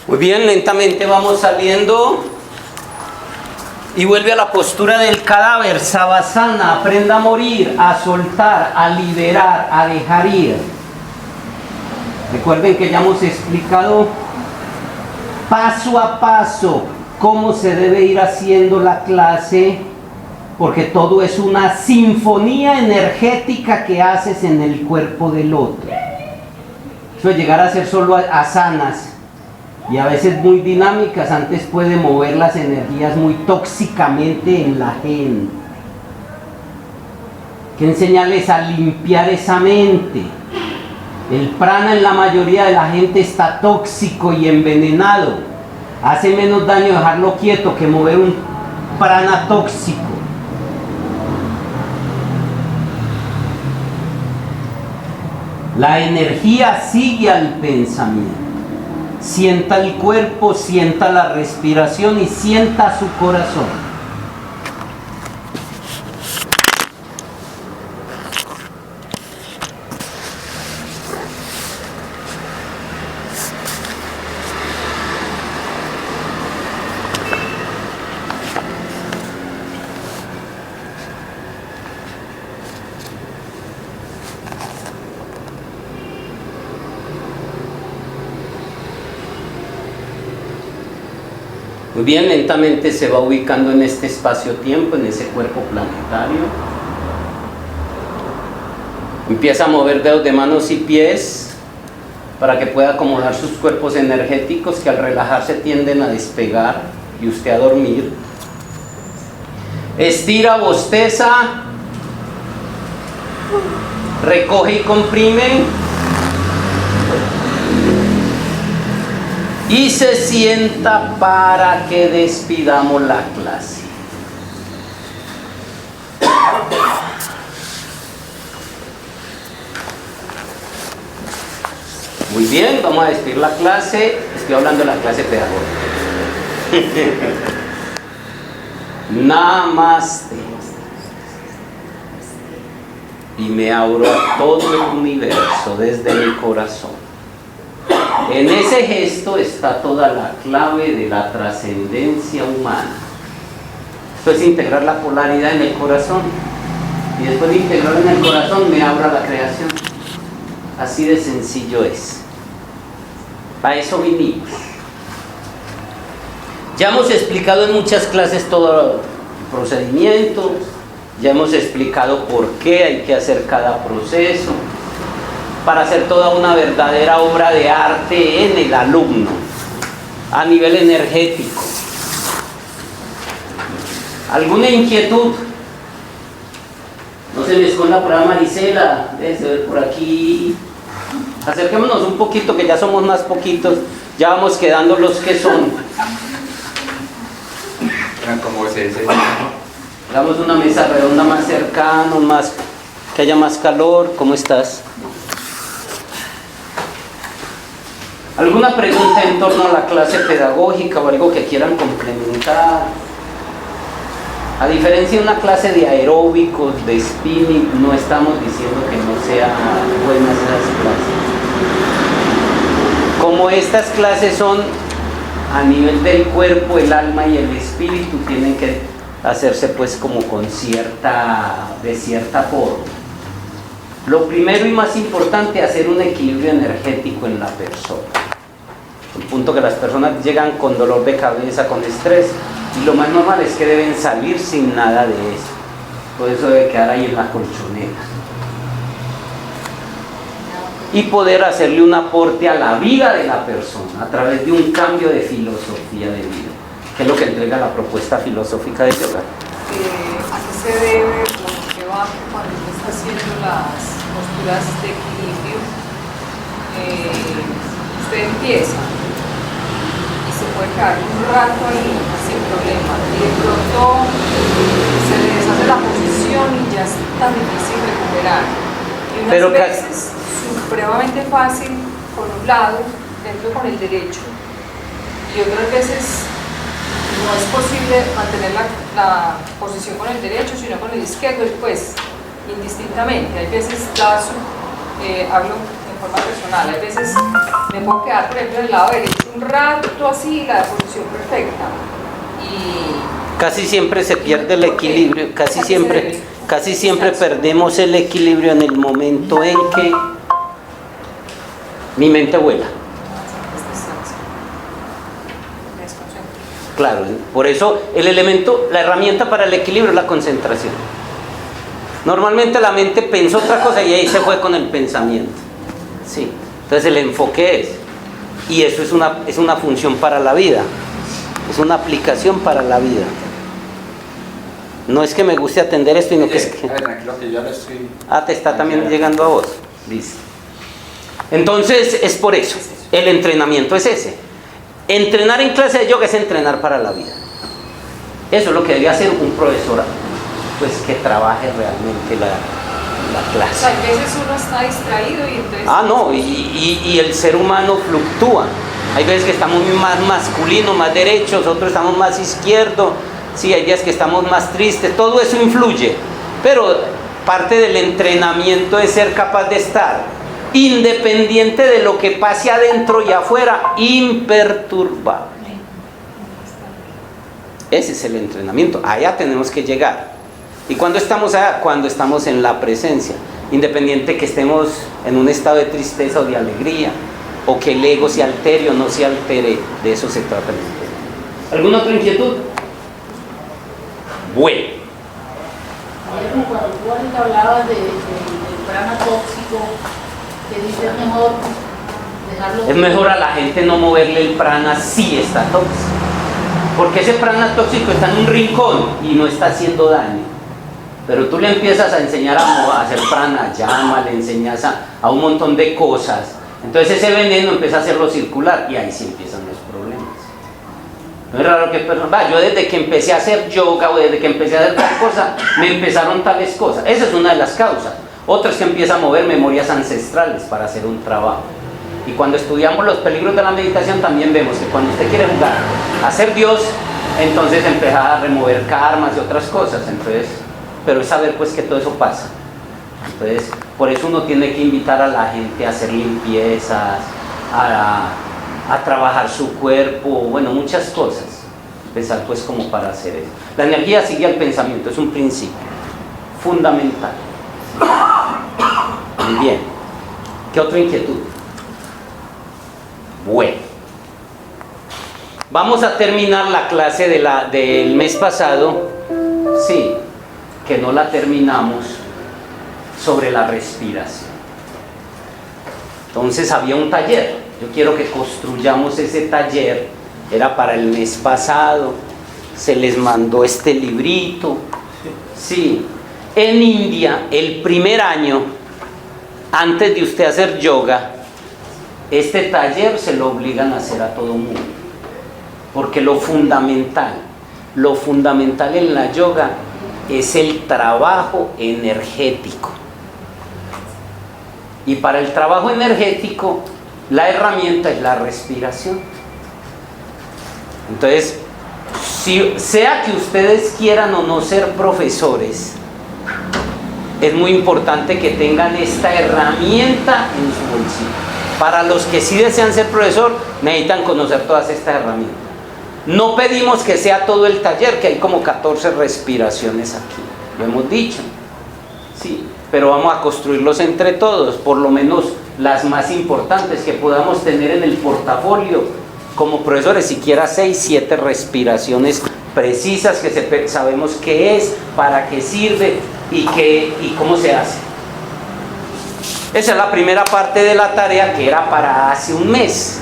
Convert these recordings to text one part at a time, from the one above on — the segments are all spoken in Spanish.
Muy bien, lentamente vamos saliendo y vuelve a la postura del cadáver. Savasana, aprenda a morir, a soltar, a liberar, a dejar ir. Recuerden que ya hemos explicado paso a paso cómo se debe ir haciendo la clase, porque todo es una sinfonía energética que haces en el cuerpo del otro. Eso de llegar a ser solo asanas y a veces muy dinámicas, antes puede mover las energías muy tóxicamente en la gente. Hay que enseñarles a limpiar esa mente. El prana en la mayoría de la gente está tóxico y envenenado. Hace menos daño dejarlo quieto que mover un prana tóxico. La energía sigue al pensamiento. Sienta el cuerpo, sienta la respiración y sienta su corazón. Muy bien, lentamente se va ubicando en este espacio-tiempo, en ese cuerpo planetario. Empieza a mover dedos de manos y pies para que pueda acomodar sus cuerpos energéticos que al relajarse tienden a despegar y usted a dormir. Estira, bosteza, recoge y comprime. Y se sienta para que despidamos la clase. Muy bien, vamos a despedir la clase. Estoy hablando de la clase pedagógica. Namaste. Y me abro a todo el universo desde mi corazón. En ese gesto está toda la clave de la trascendencia humana. Esto es integrar la polaridad en el corazón. Y después de integrarla en el corazón me abro a la creación. Así de sencillo es. Para eso vinimos. Ya hemos explicado en muchas clases todo el procedimiento. Ya hemos explicado por qué hay que hacer cada proceso, para hacer toda una verdadera obra de arte en el alumno, a nivel energético. ¿Alguna inquietud? No se me esconda por ahí Marisela, debe ver por aquí. Acerquémonos un poquito, que ya somos más poquitos, ya vamos quedando los que son. ¿Cómo es ese? Hagamos una mesa redonda más cercana, que haya más calor. ¿Cómo estás? ¿Alguna pregunta en torno a la clase pedagógica o algo que quieran complementar? A diferencia de una clase de aeróbicos, de spinning, no estamos diciendo que no sean buenas esas clases. Como estas clases son a nivel del cuerpo, el alma y el espíritu, tienen que hacerse pues como de cierta forma. Lo primero y más importante, hacer un equilibrio energético en la persona. El punto que las personas llegan con dolor de cabeza, con estrés, y lo más normal es que deben salir sin nada de eso. Todo eso debe quedar ahí en la colchoneta. Y poder hacerle un aporte a la vida de la persona a través de un cambio de filosofía de vida, que es lo que entrega la propuesta filosófica de yoga. ¿A qué se debe o qué va cuando usted está haciendo las posturas de equilibrio? Usted empieza y se puede quedar un rato ahí sin problema y de pronto se le deshace la posición y ya es tan difícil recuperar. Y unas veces supremamente fácil con un lado, dentro con el derecho, y otras veces no es posible mantener la posición con el derecho, sino con el izquierdo, y pues indistintamente. Hay veces hablo en forma personal, hay veces me puedo quedar por ejemplo del lado derecho un rato así la posición perfecta. Y casi siempre se pierde el equilibrio, casi siempre perdemos el equilibrio en el momento en que mi mente vuela. Claro, por eso el elemento, la herramienta para el equilibrio es la concentración. Normalmente la mente pensó otra cosa y ahí se fue con el pensamiento. Sí. Entonces el enfoque es, y eso es una función para la vida, es una aplicación para la vida. No es que me guste atender esto, sino que es que... Tranquilo, que yo le estoy... te está también llegando a vos, dice. Entonces es por eso, el entrenamiento es ese. Entrenar en clase de yoga es entrenar para la vida. Eso es lo que debe hacer un profesor, pues que trabaje realmente la clase. O sea, a veces uno está distraído y entonces... No, y el ser humano fluctúa. Hay veces que estamos más masculinos, más derechos, otros estamos más izquierdos. Sí, hay días que estamos más tristes, todo eso influye. Pero parte del entrenamiento es ser capaz de estar independiente de lo que pase adentro y afuera, imperturbable. Ese es el entrenamiento. Allá tenemos que llegar. ¿Y cuando estamos allá? Cuando estamos en la presencia. Independiente que estemos en un estado de tristeza o de alegría, o que el ego se altere o no se altere, de eso se trata el entrenamiento. ¿Alguna otra inquietud? Bueno. Ayer como cuando tú ahorita hablabas del prana tóxico, que dice es mejor dejarlo... Es mejor a la gente no moverle el prana si está tóxico. Porque ese prana tóxico está en un rincón y no está haciendo daño. Pero tú le empiezas a enseñar a hacer prana, llama, le enseñas a un montón de cosas. Entonces ese veneno empieza a hacerlo circular y ahí sí empiezan los problemas. No es raro que yo desde que empecé a hacer yoga o desde que empecé a hacer tal cosa, me empezaron tales cosas. Esa es una de las causas. Otra es que empieza a mover memorias ancestrales para hacer un trabajo. Y cuando estudiamos los peligros de la meditación también vemos que cuando usted quiere jugar a ser Dios, entonces empieza a remover karmas y otras cosas. Entonces, pero es saber pues que todo eso pasa. Entonces, por eso uno tiene que invitar a la gente a hacer limpiezas, a trabajar su cuerpo, bueno, muchas cosas. Empezar pues como para hacer eso. La energía sigue al pensamiento, es un principio fundamental. Muy bien. ¿Qué otra inquietud? Bueno. Vamos a terminar la clase del mes pasado. Sí, que no la terminamos, sobre la respiración. Entonces había un taller. Yo quiero que construyamos ese taller. Era para el mes pasado. Se les mandó este librito. Sí. En India, el primer año, antes de usted hacer yoga, este taller se lo obligan a hacer a todo mundo. Porque lo fundamental en la yoga es el trabajo energético. Y para el trabajo energético, la herramienta es la respiración. Entonces, sea que ustedes quieran o no ser profesores, es muy importante que tengan esta herramienta en su bolsillo. Para los que sí desean ser profesor, necesitan conocer todas estas herramientas. No pedimos que sea todo el taller, que hay como 14 respiraciones aquí, lo hemos dicho. Sí, pero vamos a construirlos entre todos, por lo menos las más importantes que podamos tener en el portafolio como profesores, siquiera 6, 7 respiraciones precisas que sabemos qué es, para qué sirve y cómo se hace. Esa es la primera parte de la tarea que era para hace un mes.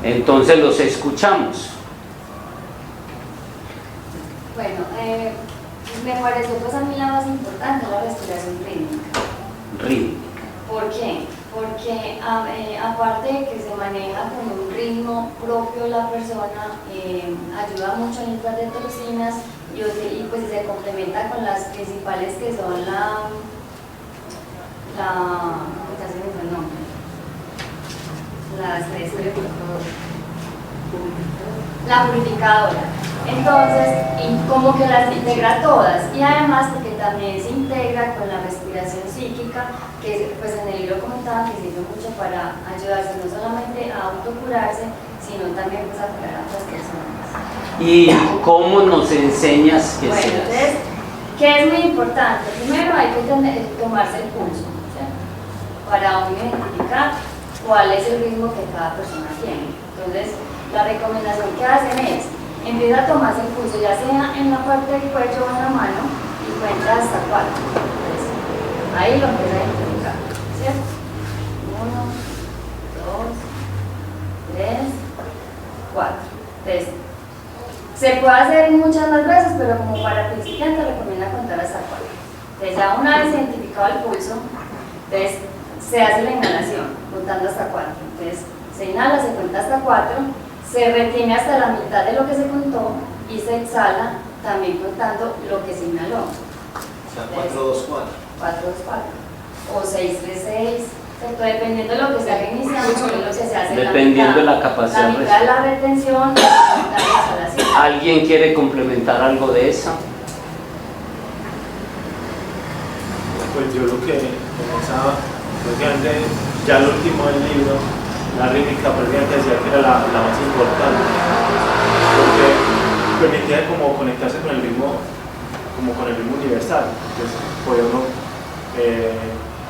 Entonces los escuchamos. Bueno, me pareció pues a mí la más importante la respiración rítmica. Rítmica. ¿Por qué? Porque aparte de que se maneja con un ritmo propio de la persona, ayuda mucho en limpiar de toxinas y pues se complementa con las principales que son la purificadora. Entonces, y como que las integra todas, y además porque también se integra con la respiración psíquica, que pues en el libro comentaba que sirve mucho para ayudarse no solamente a autocurarse, sino también pues a curar a otras personas. ¿Y cómo nos enseñas que Bueno, se entonces, hace? ¿qué es muy importante? Primero hay que tomarse el pulso, ¿cierto? Para uno identificar cuál es el ritmo que cada persona tiene. Entonces, la recomendación que hacen es, empieza a tomarse el pulso, ya sea en la parte del cuello o en la mano, y cuenta hasta 4. Entonces, ahí lo empieza a identificar, ¿cierto? 1, 2, 3, 4. Entonces, se puede hacer muchas más veces, pero como para principiantes recomienda contar hasta 4. Entonces, ya una vez identificado el pulso, entonces se hace la inhalación, contando hasta 4. Entonces, se inhala, se cuenta hasta 4, se retiene hasta la mitad de lo que se contó y se exhala también contando lo que se inhaló. O sea, 4, 2, 4. 4, 2, 4. O 6, 3, 6. ¿Cierto? Dependiendo de lo que se haga iniciando, es lo que se hace. Dependiendo de la capacidad. La mitad de la retención y la mitad de la exhalación. ¿Alguien quiere complementar algo de eso? Pues yo lo que pensaba, prácticamente, ya el último del libro, la rítmica prácticamente decía que era la más importante, porque permitía como conectarse con el ritmo, como con el ritmo universal. Entonces podía uno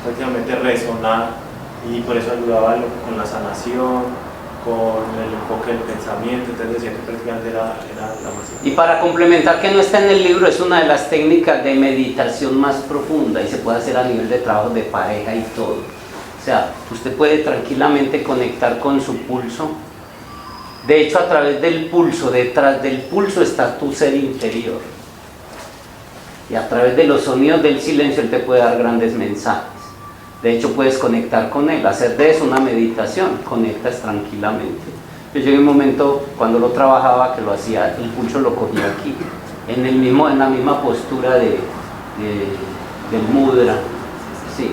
prácticamente resonar, y por eso ayudaba con la sanación, con el enfoque del pensamiento. Entonces decía que prácticamente era la más importante. Y para complementar, que no está en el libro, es una de las técnicas de meditación más profunda y se puede hacer a nivel de trabajo de pareja y todo. O sea, usted puede tranquilamente conectar con su pulso. De hecho, a través del pulso, detrás del pulso está tu ser interior. Y a través de los sonidos del silencio él te puede dar grandes mensajes. De hecho, puedes conectar con él, hacer de eso una meditación, conectas tranquilamente. Yo llegué a un momento cuando lo trabajaba que lo hacía, el pulso lo cogía aquí, en la misma postura del mudra, sí.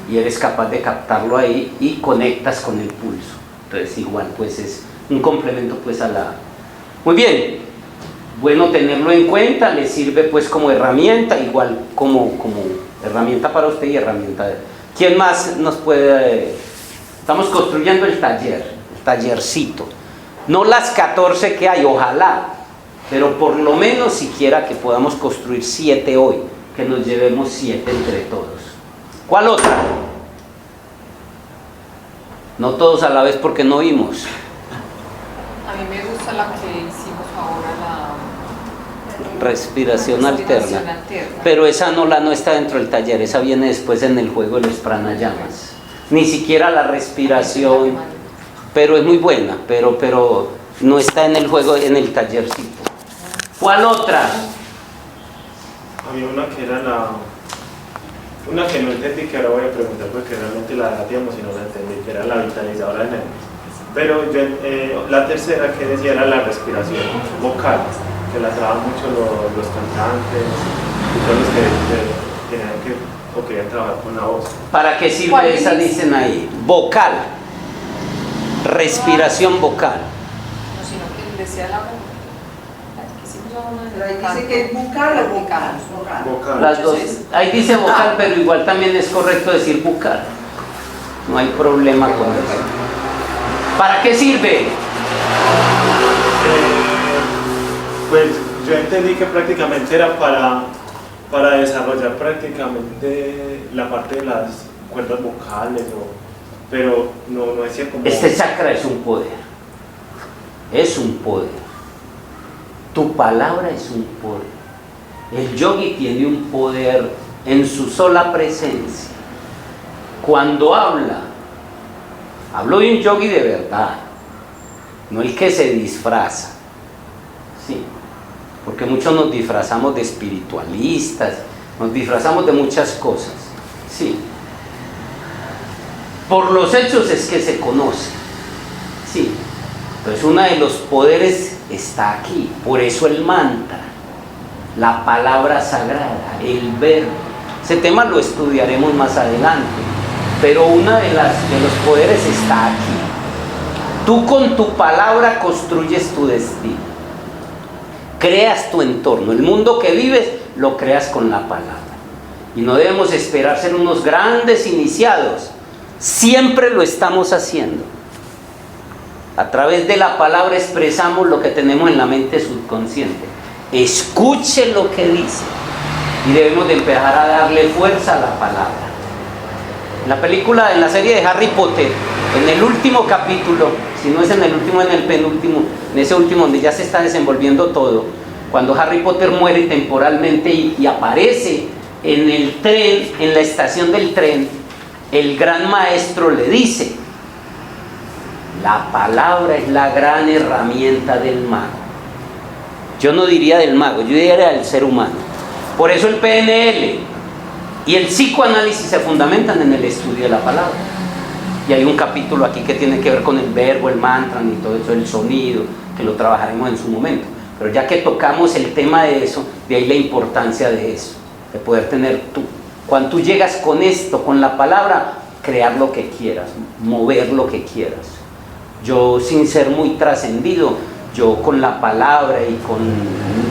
Y eres capaz de captarlo ahí y conectas con el pulso. Entonces igual pues es un complemento pues a la... Muy bien, bueno tenerlo en cuenta, le sirve pues como herramienta, igual como herramienta para usted y herramienta de... ¿Quién más nos puede...? Estamos construyendo el tallercito. No las 14 que hay, ojalá, pero por lo menos siquiera que podamos construir 7 hoy, que nos llevemos 7 entre todos. ¿Cuál otra? No todos a la vez porque no oímos. A mí me gusta la que hicimos ahora, la Respiración alterna. Pero esa no está dentro del taller, esa viene después en el juego de los pranayamas. Ni siquiera la respiración, pero es muy buena, pero no está en el juego, en el tallercito. ¿Cuál otra? Había una que era una que no entendí, que ahora voy a preguntar porque realmente la debatíamos y no la entendí, que era la vitalizadora de nervios. Pero yo, la tercera que decía era la respiración vocal, que la trabajan mucho los cantantes y todos los que tenían o querían trabajar con la voz. ¿Para qué sirve esa? Dicen ahí. Vocal. Respiración vocal. no, sino que decía la que hicimos ahora Pero ahí dice que es bucal o vocal. Vocal. Las dos. Ahí dice vocal, pero igual también es correcto decir bucal. No hay problema con eso. ¿Para qué sirve? Pues yo entendí que prácticamente era para desarrollar prácticamente la parte de las cuerdas vocales, pero no decía como... Este chakra es un poder. Es un poder. Tu palabra es un poder. El yogi tiene un poder en su sola presencia. Cuando hablo de un yogi de verdad, no el que se disfraza. Sí, porque muchos nos disfrazamos de espiritualistas, nos disfrazamos de muchas cosas. Sí. Por los hechos es que se conoce. Sí. Entonces uno de los poderes está aquí. Por eso el mantra, la palabra sagrada, el verbo. Ese tema lo estudiaremos más adelante. Pero uno de los poderes está aquí. Tú con tu palabra construyes tu destino. creas tu entorno. El mundo que vives lo creas con la palabra. Y no debemos esperar ser unos grandes iniciados. Siempre lo estamos haciendo. A través de la palabra expresamos lo que tenemos en la mente subconsciente. Escuche lo que dice. Y debemos de empezar a darle fuerza a la palabra. En la película, en la serie de Harry Potter, en el último capítulo, si no es en el último, en el penúltimo, en ese último donde ya se está desenvolviendo todo, cuando Harry Potter muere temporalmente y aparece en el tren, en la estación del tren, el gran maestro le dice: la palabra es la gran herramienta del mago. Yo no diría del mago, yo diría del ser humano. Por eso el PNL y el psicoanálisis se fundamentan en el estudio de la palabra. Y hay un capítulo aquí que tiene que ver con el verbo, el mantra y todo eso, el sonido, que lo trabajaremos en su momento. Pero ya que tocamos el tema de eso, de ahí la importancia de eso, de poder tener tú. Cuando tú llegas con esto, con la palabra, crear lo que quieras, mover lo que quieras. Yo, sin ser muy trascendido, yo con la palabra y con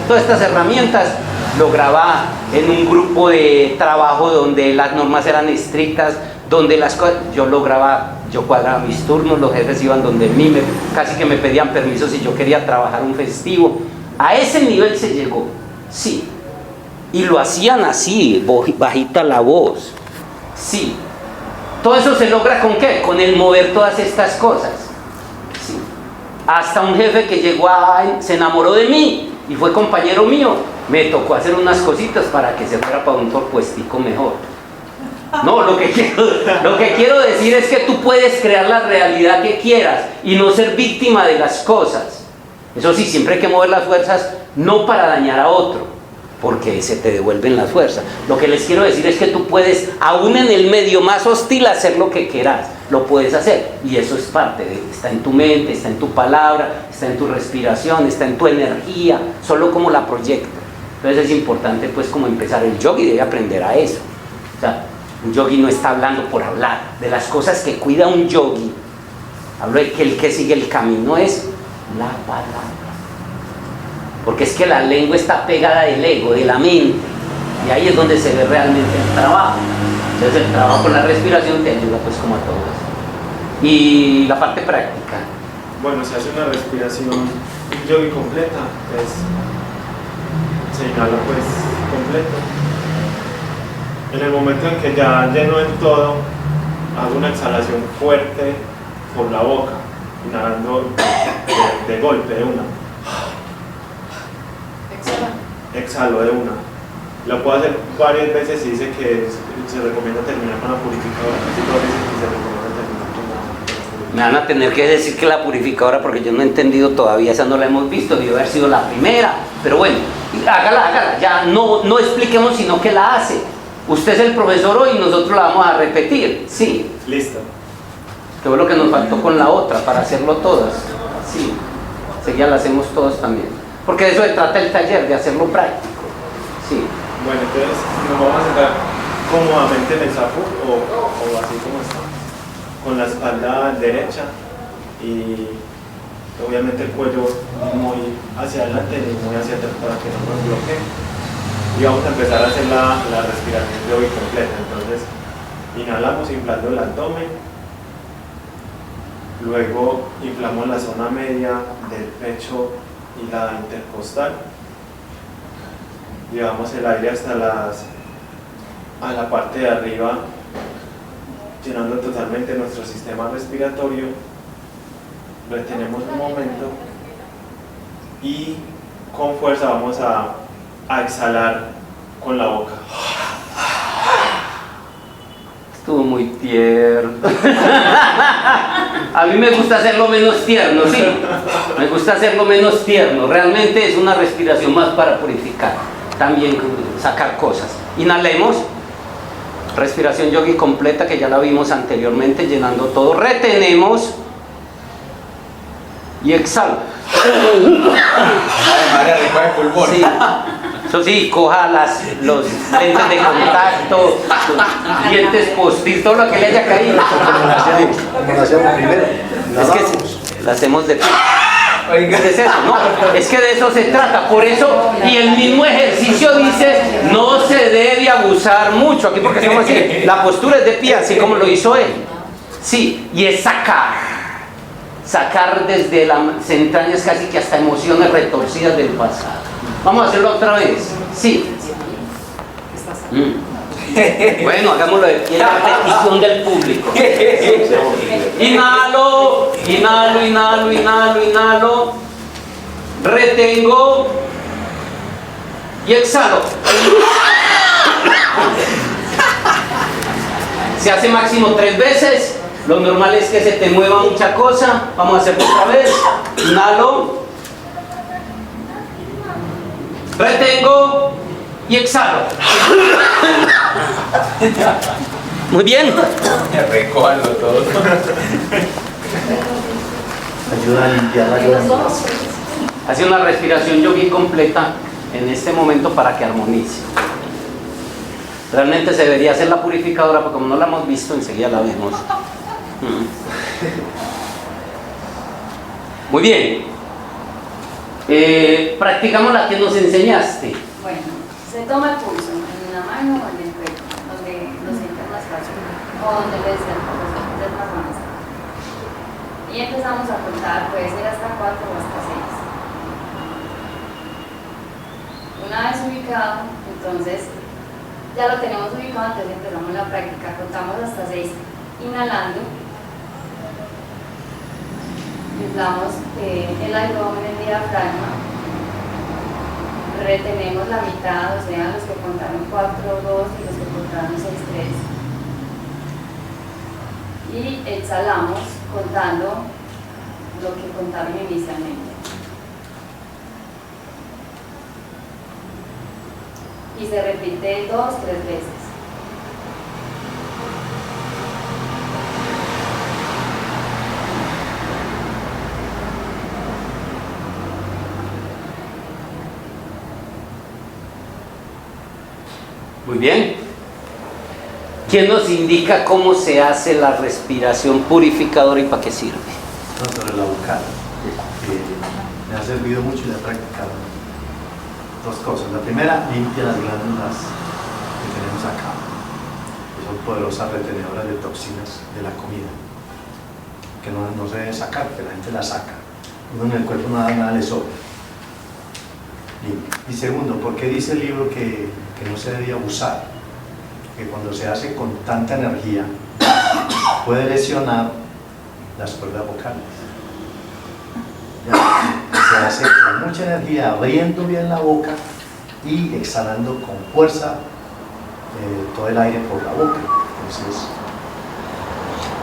todas estas herramientas lograba en un grupo de trabajo donde las normas eran estrictas, donde las cosas, yo cuadraba mis turnos, los jefes iban donde mí, casi que me pedían permiso si yo quería trabajar un festivo. A ese nivel se llegó, sí. Y lo hacían así, bajita la voz, sí. Todo eso se logra ¿con qué? Con el mover todas estas cosas, sí. Hasta un jefe que llegó se enamoró de mí y fue compañero mío, me tocó hacer unas cositas para que se fuera para un puestico mejor. No, lo que quiero decir es que tú puedes crear la realidad que quieras y no ser víctima de las cosas. Eso sí, siempre hay que mover las fuerzas, no para dañar a otro, porque se te devuelven las fuerzas. Lo que les quiero decir es que tú puedes, aún en el medio más hostil, hacer lo que quieras. Lo puedes hacer, y eso es parte está en tu mente, está en tu palabra, está en tu respiración, está en tu energía, solo como la proyectas. Entonces es importante pues como empezar. El yogi debe aprender a eso. O sea, un yogi no está hablando por hablar. De las cosas que cuida un yogi, hablo de que el que sigue el camino es la palabra. Porque es que la lengua está pegada del ego, de la mente, y ahí es donde se ve realmente el trabajo. Entonces el trabajo con la respiración te ayuda pues como a todo eso. Y la parte práctica. Bueno, se hace una respiración yogi completa, se inhala pues completo. En el momento en que ya lleno en todo, hago una exhalación fuerte por la boca, inhalando de golpe, de una. Exhalo de una. Lo puedo hacer varias veces y dice que se recomienda terminar con la purificadora. Casi todas veces que se recomienda terminar con la purificadora. Me van a tener que decir que la purificadora, porque yo no he entendido todavía, esa no la hemos visto, debió haber sido la primera. Pero bueno, hágala, ya no expliquemos, sino que la hace. Usted es el profesor hoy y nosotros la vamos a repetir. Sí. Listo. Que fue lo que nos faltó con la otra, para hacerlo todas. Sí. Seguida la hacemos todos también. Porque de eso se trata el taller, de hacerlo práctico. Sí. Bueno, entonces nos vamos a sentar cómodamente en el zafu o así como está, con la espalda derecha y obviamente el cuello muy hacia adelante y muy hacia atrás para que no nos bloquee. Y vamos a empezar a hacer la respiración de hoy completa. Entonces inhalamos inflando el abdomen, luego inflamos la zona media del pecho y la intercostal. Llevamos el aire hasta a la parte de arriba, llenando totalmente nuestro sistema respiratorio. Retenemos un momento y con fuerza vamos a exhalar con la boca. Estuvo muy tierno. A mí me gusta hacerlo menos tierno, sí. Me gusta hacerlo menos tierno. Realmente es una respiración más para purificar. También sacar cosas. Inhalemos. Respiración yogi completa que ya la vimos anteriormente, llenando todo. Retenemos. Y exhalo. María, recoge pulmón. Sí. Eso sí, coja los lentes de contacto, los dientes postizos, todo lo que le haya caído. Como lo hacíamos primero. Es que la hacemos de pie. Es que es eso, no, es que de eso se trata. Por eso, y el mismo ejercicio dice, no se debe abusar mucho. Aquí porque estamos así, la postura es de pie, así como lo hizo él. Sí, y es sacar desde las entrañas casi que hasta emociones retorcidas del pasado. Vamos a hacerlo otra vez. Sí. Bueno, hagámoslo de pie, la petición del público. Inhalo, inhalo, inhalo, inhalo, inhalo. Retengo y exhalo. Se hace máximo 3 veces. Lo normal es que se te mueva mucha cosa. Vamos a hacerlo otra vez. Inhalo. Retengo y exhalo. Muy bien. Me recuerdo todo. Ayuda a limpiar la glándula. Hace una respiración yogi completa en este momento para que armonice. Realmente se debería hacer la purificadora, porque como no la hemos visto, enseguida la vemos. Muy bien. Practicamos la que nos enseñaste. Bueno, se toma el pulso en una mano o en el cuello, donde lo sienten más fácil, o donde les es más fácil. Y empezamos a contar, puede ser hasta 4 o hasta 6. Una vez ubicado, entonces ya lo tenemos ubicado, entonces empezamos la práctica, contamos hasta 6, inhalando, inflamos el abdomen, el diafragma, retenemos la mitad, o sea, los que contaron 4, 2 y los que contaron 6, 3. Y exhalamos contando lo que contaron inicialmente. Y se repite 2, 3 veces. Muy bien. ¿Quién nos indica cómo se hace la respiración purificadora y para qué sirve? No, sobre la vocal. Me ha servido mucho y la he practicado. 2 cosas. La primera, limpia las glándulas que tenemos acá, que son poderosas retenedoras de toxinas de la comida, que no se deben sacar, que la gente la saca. Uno en el cuerpo nada le sobra. Y segundo, ¿por qué dice el libro que no se debe abusar? Que cuando se hace con tanta energía puede lesionar las cuerdas vocales. Se hace con mucha energía, abriendo bien la boca y exhalando con fuerza todo el aire por la boca. Entonces,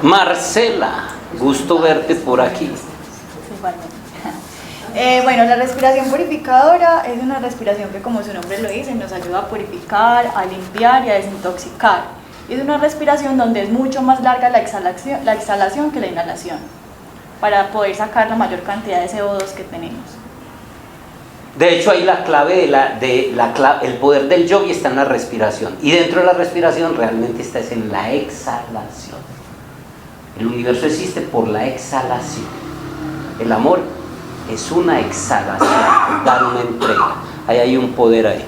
Marcela, gusto verte por aquí. Bueno, la respiración purificadora es una respiración que, como su nombre lo dice, nos ayuda a purificar, a limpiar y a desintoxicar. Y es una respiración donde es mucho más larga la exhalación que la inhalación, para poder sacar la mayor cantidad de CO2 que tenemos. De hecho, ahí la clave el poder del yogi está en la respiración. Y dentro de la respiración realmente está es en la exhalación. El universo existe por la exhalación. El amor es una exhalación, dar una entrega. Ahí hay un poder ahí.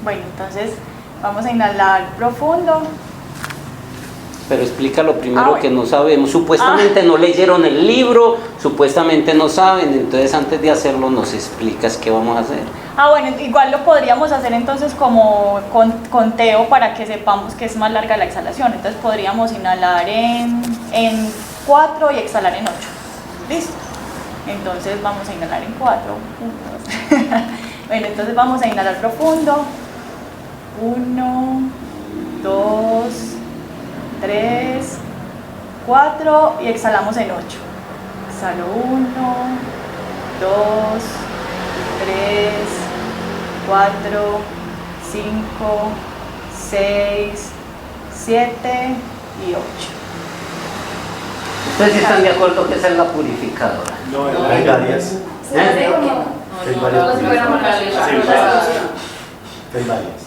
Bueno, entonces vamos a inhalar profundo. Pero explícalo primero, bueno. que no sabemos. Supuestamente no leyeron el libro, supuestamente no saben. Entonces, antes de hacerlo, nos explicas qué vamos a hacer. Bueno, igual lo podríamos hacer entonces como conteo para que sepamos que es más larga la exhalación. Entonces podríamos inhalar en 4 y exhalar en 8. ¿Listo? Entonces vamos a inhalar en 4. Bueno, entonces vamos a inhalar profundo. 1, 2, 3, 4 y exhalamos en 8. Exhalo 1, 2, 3, 4, 5, 6, 7 y 8. ¿Ustedes están de acuerdo que esa es la purificadora? No, hay varias. Se hace como Hay varias todos fuéramos la leche. Hay varias.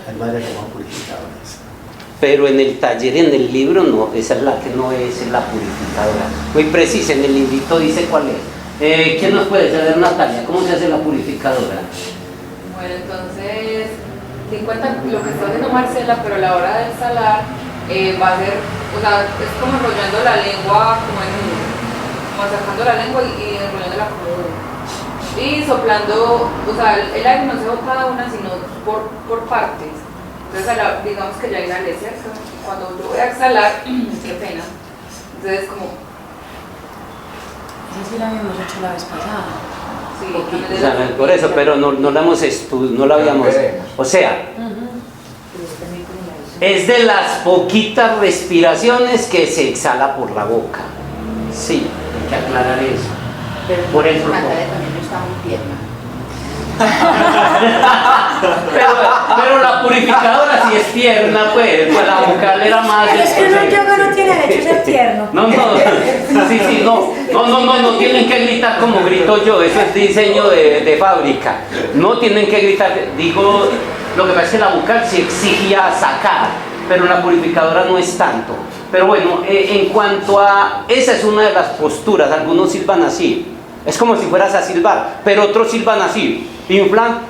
Hay varias que van purificadoras. pero en el taller y en el libro no, esa es la que no es la purificadora. Muy precisa, en el librito dice cuál es. ¿Quién nos puede saber, Natalia? ¿Cómo se hace la purificadora? Bueno, entonces, te cuenta lo que está haciendo Marcela, pero a la hora de exhalar va a ser, o sea, es como enrollando la lengua, como sacando la lengua y enrollándola como, y soplando, o sea, el aire no se bota de una, sino por partes. Entonces, digamos que ya inhalé, ¿cierto? Cuando yo voy a exhalar, qué pena. Entonces, como... Eso sí la habíamos hecho la vez pasada. Sí, O sea, por eso, pero no la hemos estudiado, no la habíamos... O sea, es de las poquitas respiraciones que se exhala por la boca. Sí, hay que aclarar eso. Pero Por eso. Natalia también no está muy tierna. pero la purificadora sí es tierna, pues la vocal era más... Pero es que no, yoga no tiene derecho a ser tierno. No, sí, no tienen que gritar como grito yo, eso es diseño de fábrica. No tienen que gritar, digo, lo que pasa es que la vocal se exigía sacar, pero la purificadora no es tanto. Pero bueno, en cuanto a, esa es una de las posturas, algunos silban así, es como si fueras a silbar, pero otros silban así, inflan.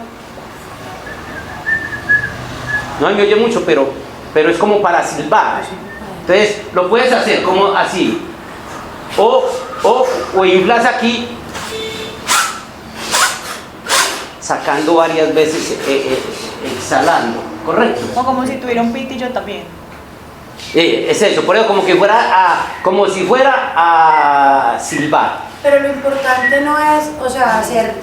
No me oye mucho, pero es como para silbar. Entonces, lo puedes hacer como así. O inflas aquí, sacando varias veces, exhalando. ¿Correcto? O como si tuviera un pitillo también. Es eso, por eso como si fuera a silbar. Pero lo importante no es, o sea, hacer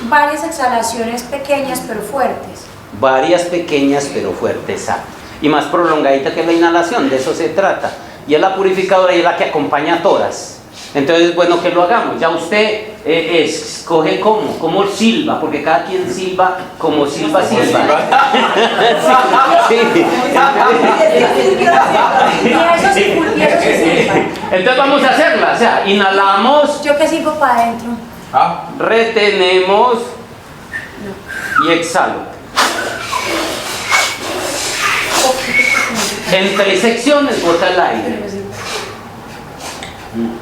varias exhalaciones pequeñas pero fuertes. Varias pequeñas pero fuertes, exacto. Y más prolongadita que la inhalación, de eso se trata. Y es la purificadora y es la que acompaña a todas. Entonces, bueno, que lo hagamos. Ya usted escoge cómo silba, porque cada quien silba como silba. Sí. Y eso sí silba. Entonces vamos a hacerla, o sea, inhalamos, Yo que silbo para adentro. retenemos y exhalo. En 3 secciones bota el aire.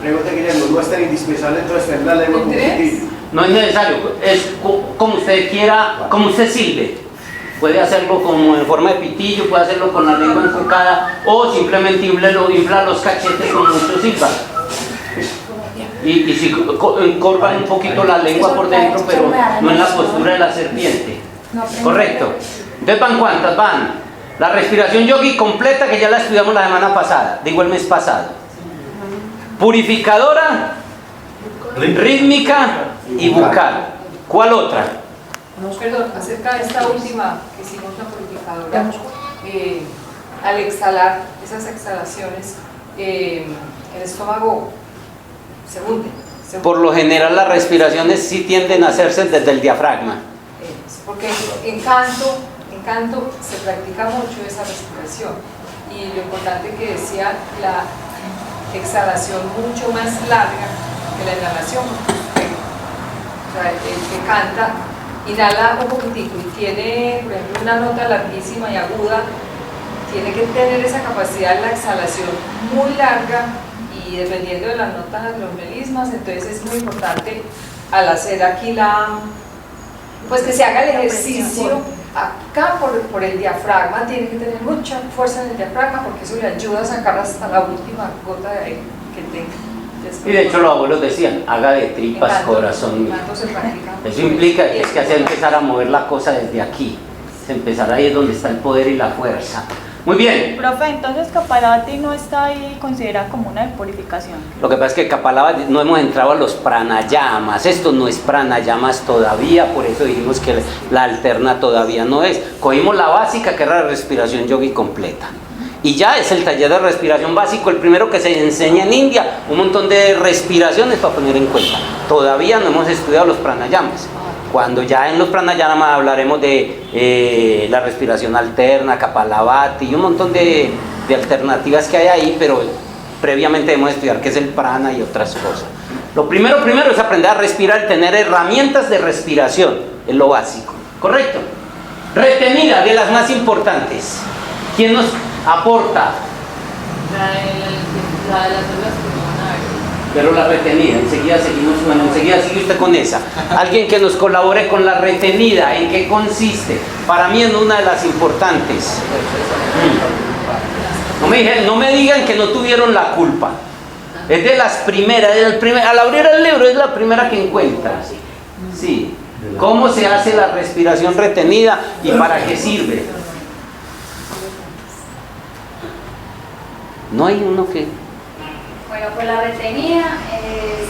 Pregunta Guillermo, no es tan indispensable entonces tener la lengua como pitillo. No es necesario, es como usted quiera, como usted silbe. Puede hacerlo como en forma de pitillo, puede hacerlo con la lengua enfocada o simplemente infla los cachetes con mucho silba. Y si encorvan un poquito la lengua por dentro, pero no en la postura de la serpiente. Correcto. Entonces van cuántas, van. La respiración yogi completa que ya la estudiamos la semana pasada, digo el mes pasado. Purificadora, rítmica y bucal. ¿Cuál otra? Perdón, acerca de esta última que hicimos la purificadora, al exhalar esas exhalaciones, el estómago se hunde. Por lo general las respiraciones sí tienden a hacerse desde el diafragma. Porque en canto se practica mucho esa respiración y lo importante que decía la exhalación mucho más larga que la inhalación. O sea, el que canta inhala un poquitico y tiene, por ejemplo, una nota larguísima y aguda, tiene que tener esa capacidad de la exhalación muy larga y dependiendo de las notas, los melismas, entonces es muy importante al hacer aquí pues que se haga el ejercicio acá por el diafragma, tiene que tener mucha fuerza en el diafragma porque eso le ayuda a sacar hasta la última gota de aire que tenga. Y de hecho los abuelos decían, haga de tripas corazón mío. Eso implica que es que hace empezar a mover la cosa desde aquí. Empezar ahí es donde está el poder y la fuerza. Muy bien. Profe, entonces Kapalabhati no está ahí considerada como una de purificación. Lo que pasa es que Kapalabhati no hemos entrado a los pranayamas. Esto no es pranayamas todavía, por eso dijimos que la alterna todavía no es. Cogimos la básica, que era la respiración yogi completa. Y ya es el taller de respiración básico, el primero que se enseña en India, un montón de respiraciones para poner en cuenta. Todavía no hemos estudiado los pranayamas. Cuando ya en los pranayamas hablaremos de la respiración alterna, Kapalabhati y un montón de alternativas que hay ahí, pero previamente debemos estudiar qué es el prana y otras cosas. Lo primero es aprender a respirar, tener herramientas de respiración, es lo básico, ¿correcto? Retenida, de las más importantes. aporta. La de las células pulmonares. Pero la retenida, enseguida seguimos, bueno, enseguida sigue usted con esa. Alguien que nos colabore con la retenida, ¿en qué consiste? Para mí es una de las importantes. No me digan que no tuvieron la culpa. Es de las primeras, al abrir el libro es la primera que encuentra. Sí. ¿Cómo se hace la respiración retenida y para qué sirve? No hay uno que... Bueno, pues la retenida es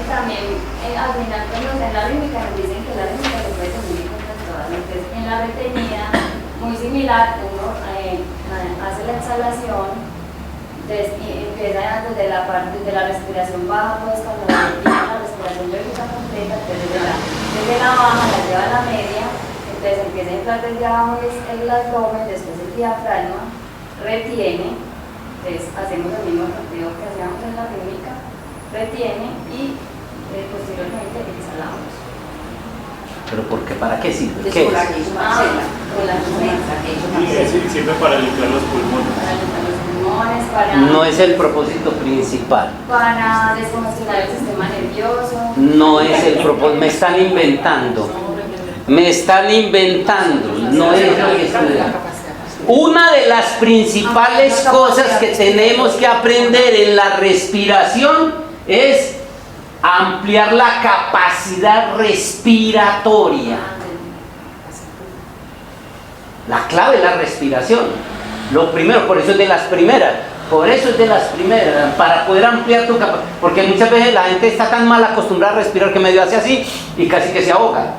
también, al final en la rítmica nos dicen que la rítmica se puede seguir con todas. Entonces, en la retenida, muy similar, uno hace la exhalación, empieza desde la parte de la respiración baja, pues cuando empieza la respiración lógica completa, desde la baja la lleva a la media, entonces empieza a inflar desde abajo el abdomen, después el diafragma, retiene. Entonces hacemos el mismo partido que hacíamos en la rítmica, retiene y posteriormente exhalamos. ¿Pero por qué? ¿Para qué sirve? Es ¿Qué por es? aquí, es una célula. Con la inmensa que hizo una célula. Sí, sirve para limpiar los pulmones. Para limpiar los pulmones, para... No es el propósito principal. Para descongestionar el sistema nervioso. No es el propósito. Me están inventando. Me están inventando. No es lo que estudian. Una de las principales cosas que tenemos que aprender en la respiración es ampliar la capacidad respiratoria. La clave es la respiración. Lo primero, por eso es de las primeras. Para poder ampliar tu capacidad. Porque muchas veces la gente está tan mal acostumbrada a respirar que medio hace así y casi que se ahoga.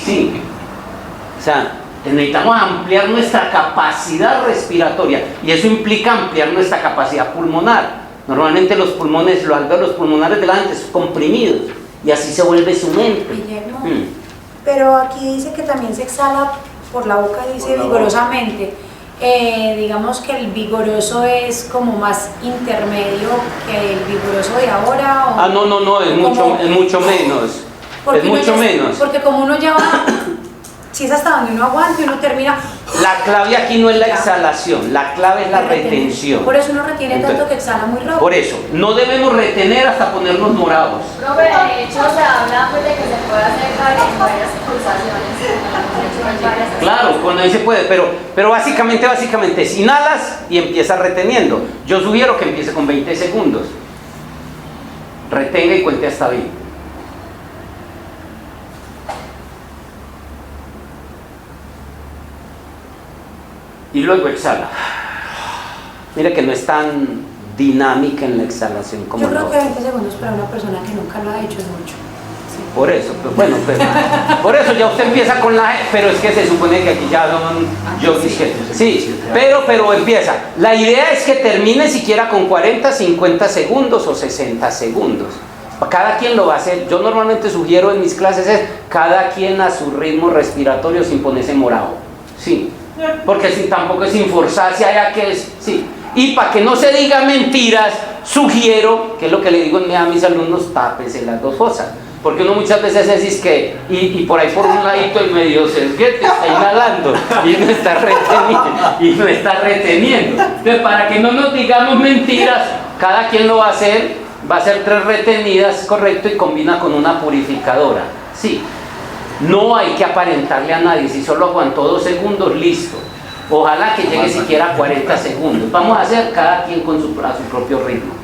Sí. O sea, necesitamos ampliar nuestra capacidad respiratoria y eso implica ampliar nuestra capacidad pulmonar. Normalmente los pulmones, los alveolos pulmonares de la gente son comprimidos y así se vuelve su mente. Guillermo, pero aquí dice que también se exhala por la boca, dice vigorosamente. Digamos que el vigoroso es como más intermedio que el vigoroso de ahora. ¿O no, es mucho menos. Es mucho menos. Porque como uno ya va, si es hasta donde uno aguante, uno termina. La clave aquí no es la exhalación, la clave es la retención. Por eso uno retiene tanto que exhala muy rápido. Por eso, no debemos retener hasta ponernos morados. Profe, de hecho se habla pues de que se puede hacer varias pulsaciones. Claro, con ahí se puede, pero básicamente es inhalas y empiezas reteniendo. Yo sugiero que empiece con 20 segundos. Retenga y cuente hasta 20. Y luego exhala. Mira que no es tan dinámica en la exhalación como yo creo lo que 20 segundos para una persona que nunca lo ha hecho es mucho. Sí. Por eso, pues bueno, por eso ya usted empieza con la... Pero es que se supone que aquí ya son yogis que... Sí, pero empieza. La idea es que termine siquiera con 40, 50 segundos o 60 segundos. Cada quien lo va a hacer. Yo normalmente sugiero en mis clases es cada quien a su ritmo respiratorio sin ponerse morado. Sí. Porque tampoco es sin forzarse allá que es, sí. Y para que no se diga mentiras, sugiero, que es lo que le digo a mis alumnos, tápense las dos fosas. Porque uno muchas veces dice que, y por ahí por un ladito el medio se está inhalando y no está reteniendo. Entonces, para que no nos digamos mentiras, cada quien lo va a hacer 3 retenidas, correcto, y combina con una purificadora. Sí. No hay que aparentarle a nadie, si solo aguantó 2 segundos, listo. Ojalá que llegue siquiera a 40 segundos. Vamos a hacer cada quien a su propio ritmo.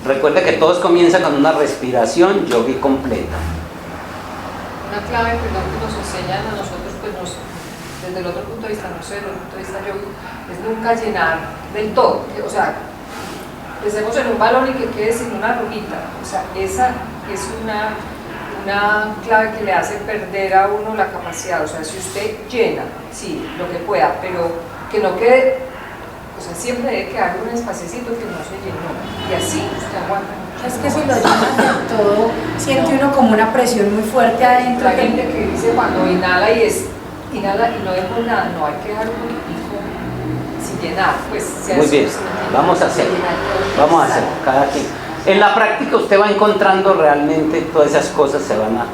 Recuerde que todos comienzan con una respiración yogi completa. Una clave, perdón, que nos enseñan a nosotros, pues desde el otro punto de vista, no sé, desde el punto de vista yogi, es nunca llenar del todo. O sea, pensemos en un balón y que quede sin una arruguita. O sea, esa es una clave que le hace perder a uno la capacidad. O sea, si usted llena, sí, lo que pueda, pero que no quede, o sea, siempre debe quedar un espaciecito que no se llenó, y así usted aguanta. Es que si lo llenas de todo, siente uno como una presión muy fuerte adentro. La gente que dice cuando inhala y no dejo nada, no, hay que dejar un poquitico sin llenar, pues. Muy bien, vamos a hacer cada quien. En la práctica usted va encontrando realmente todas esas cosas se van a...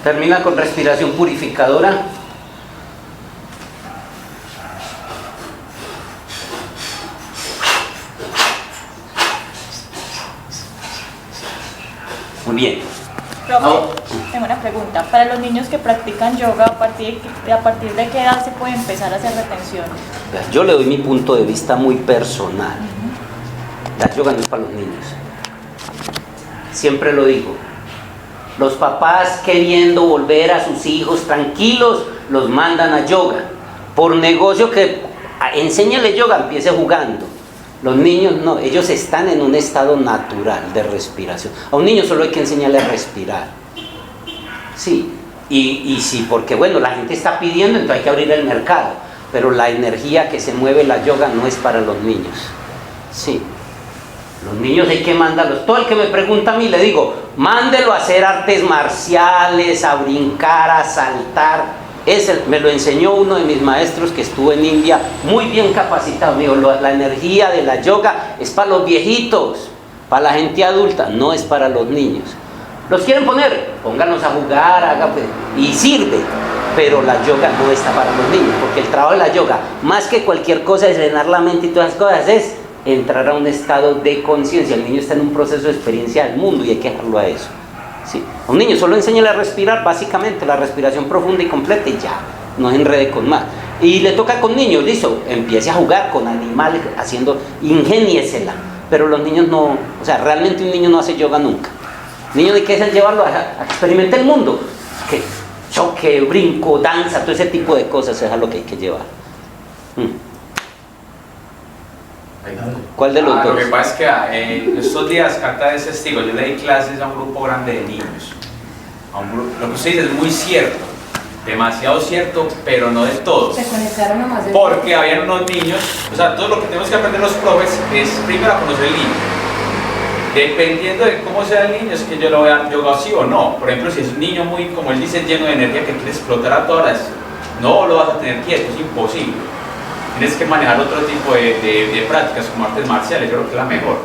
Termina con respiración purificadora. Muy bien. Profe, tengo una pregunta. Para los niños que practican yoga, ¿a partir de qué edad se puede empezar a hacer retenciones? Yo le doy mi punto de vista muy personal. La yoga no es para los niños. Siempre lo digo. Los papás queriendo volver a sus hijos tranquilos, los mandan a yoga. Por negocio que enséñale yoga, empiece jugando. Los niños no, ellos están en un estado natural de respiración. A un niño solo hay que enseñarle a respirar. Sí, y sí, porque bueno, la gente está pidiendo, entonces hay que abrir el mercado. Pero la energía que se mueve la yoga no es para los niños. Sí. Los niños hay que mandarlos. Todo el que me pregunta a mí le digo, mándelo a hacer artes marciales, a brincar, a saltar. Me lo enseñó uno de mis maestros que estuvo en India, muy bien capacitado. Me dijo, la energía de la yoga es para los viejitos, para la gente adulta, no es para los niños. Los quieren poner, pónganlos a jugar, y sirve. Pero la yoga no está para los niños, porque el trabajo de la yoga, más que cualquier cosa, es drenar la mente y todas las cosas, es entrar a un estado de conciencia. El niño está en un proceso de experiencia del mundo y hay que dejarlo a eso. Sí. A un niño solo enséñale a respirar, básicamente, la respiración profunda y completa y ya, no se enrede con más. Y le toca con niños, listo, empiece a jugar con animales, ingéniesela. Pero los niños no, o sea, realmente un niño no hace yoga nunca. El niño hay que llevarlo a experimentar el mundo. Que choque, brinco, danza, todo ese tipo de cosas es a lo que hay que llevar. ¿Cuál de los dos? Lo que pasa es que estos días, carta de testigo, yo le di clases a un grupo grande de niños. Lo que usted dice es muy cierto, demasiado cierto, pero no del todo. Se conectaron nomás del porque habían unos niños, o sea, todo lo que tenemos que aprender los profes es primero a conocer el niño. Dependiendo de cómo sea el niño, es que yo lo vea yoga sí o no. Por ejemplo, si es un niño muy, como él dice, lleno de energía que quiere explotar a todas, no lo vas a tener quieto, es imposible. Tienes que manejar otro tipo de prácticas como artes marciales, yo creo que es la mejor.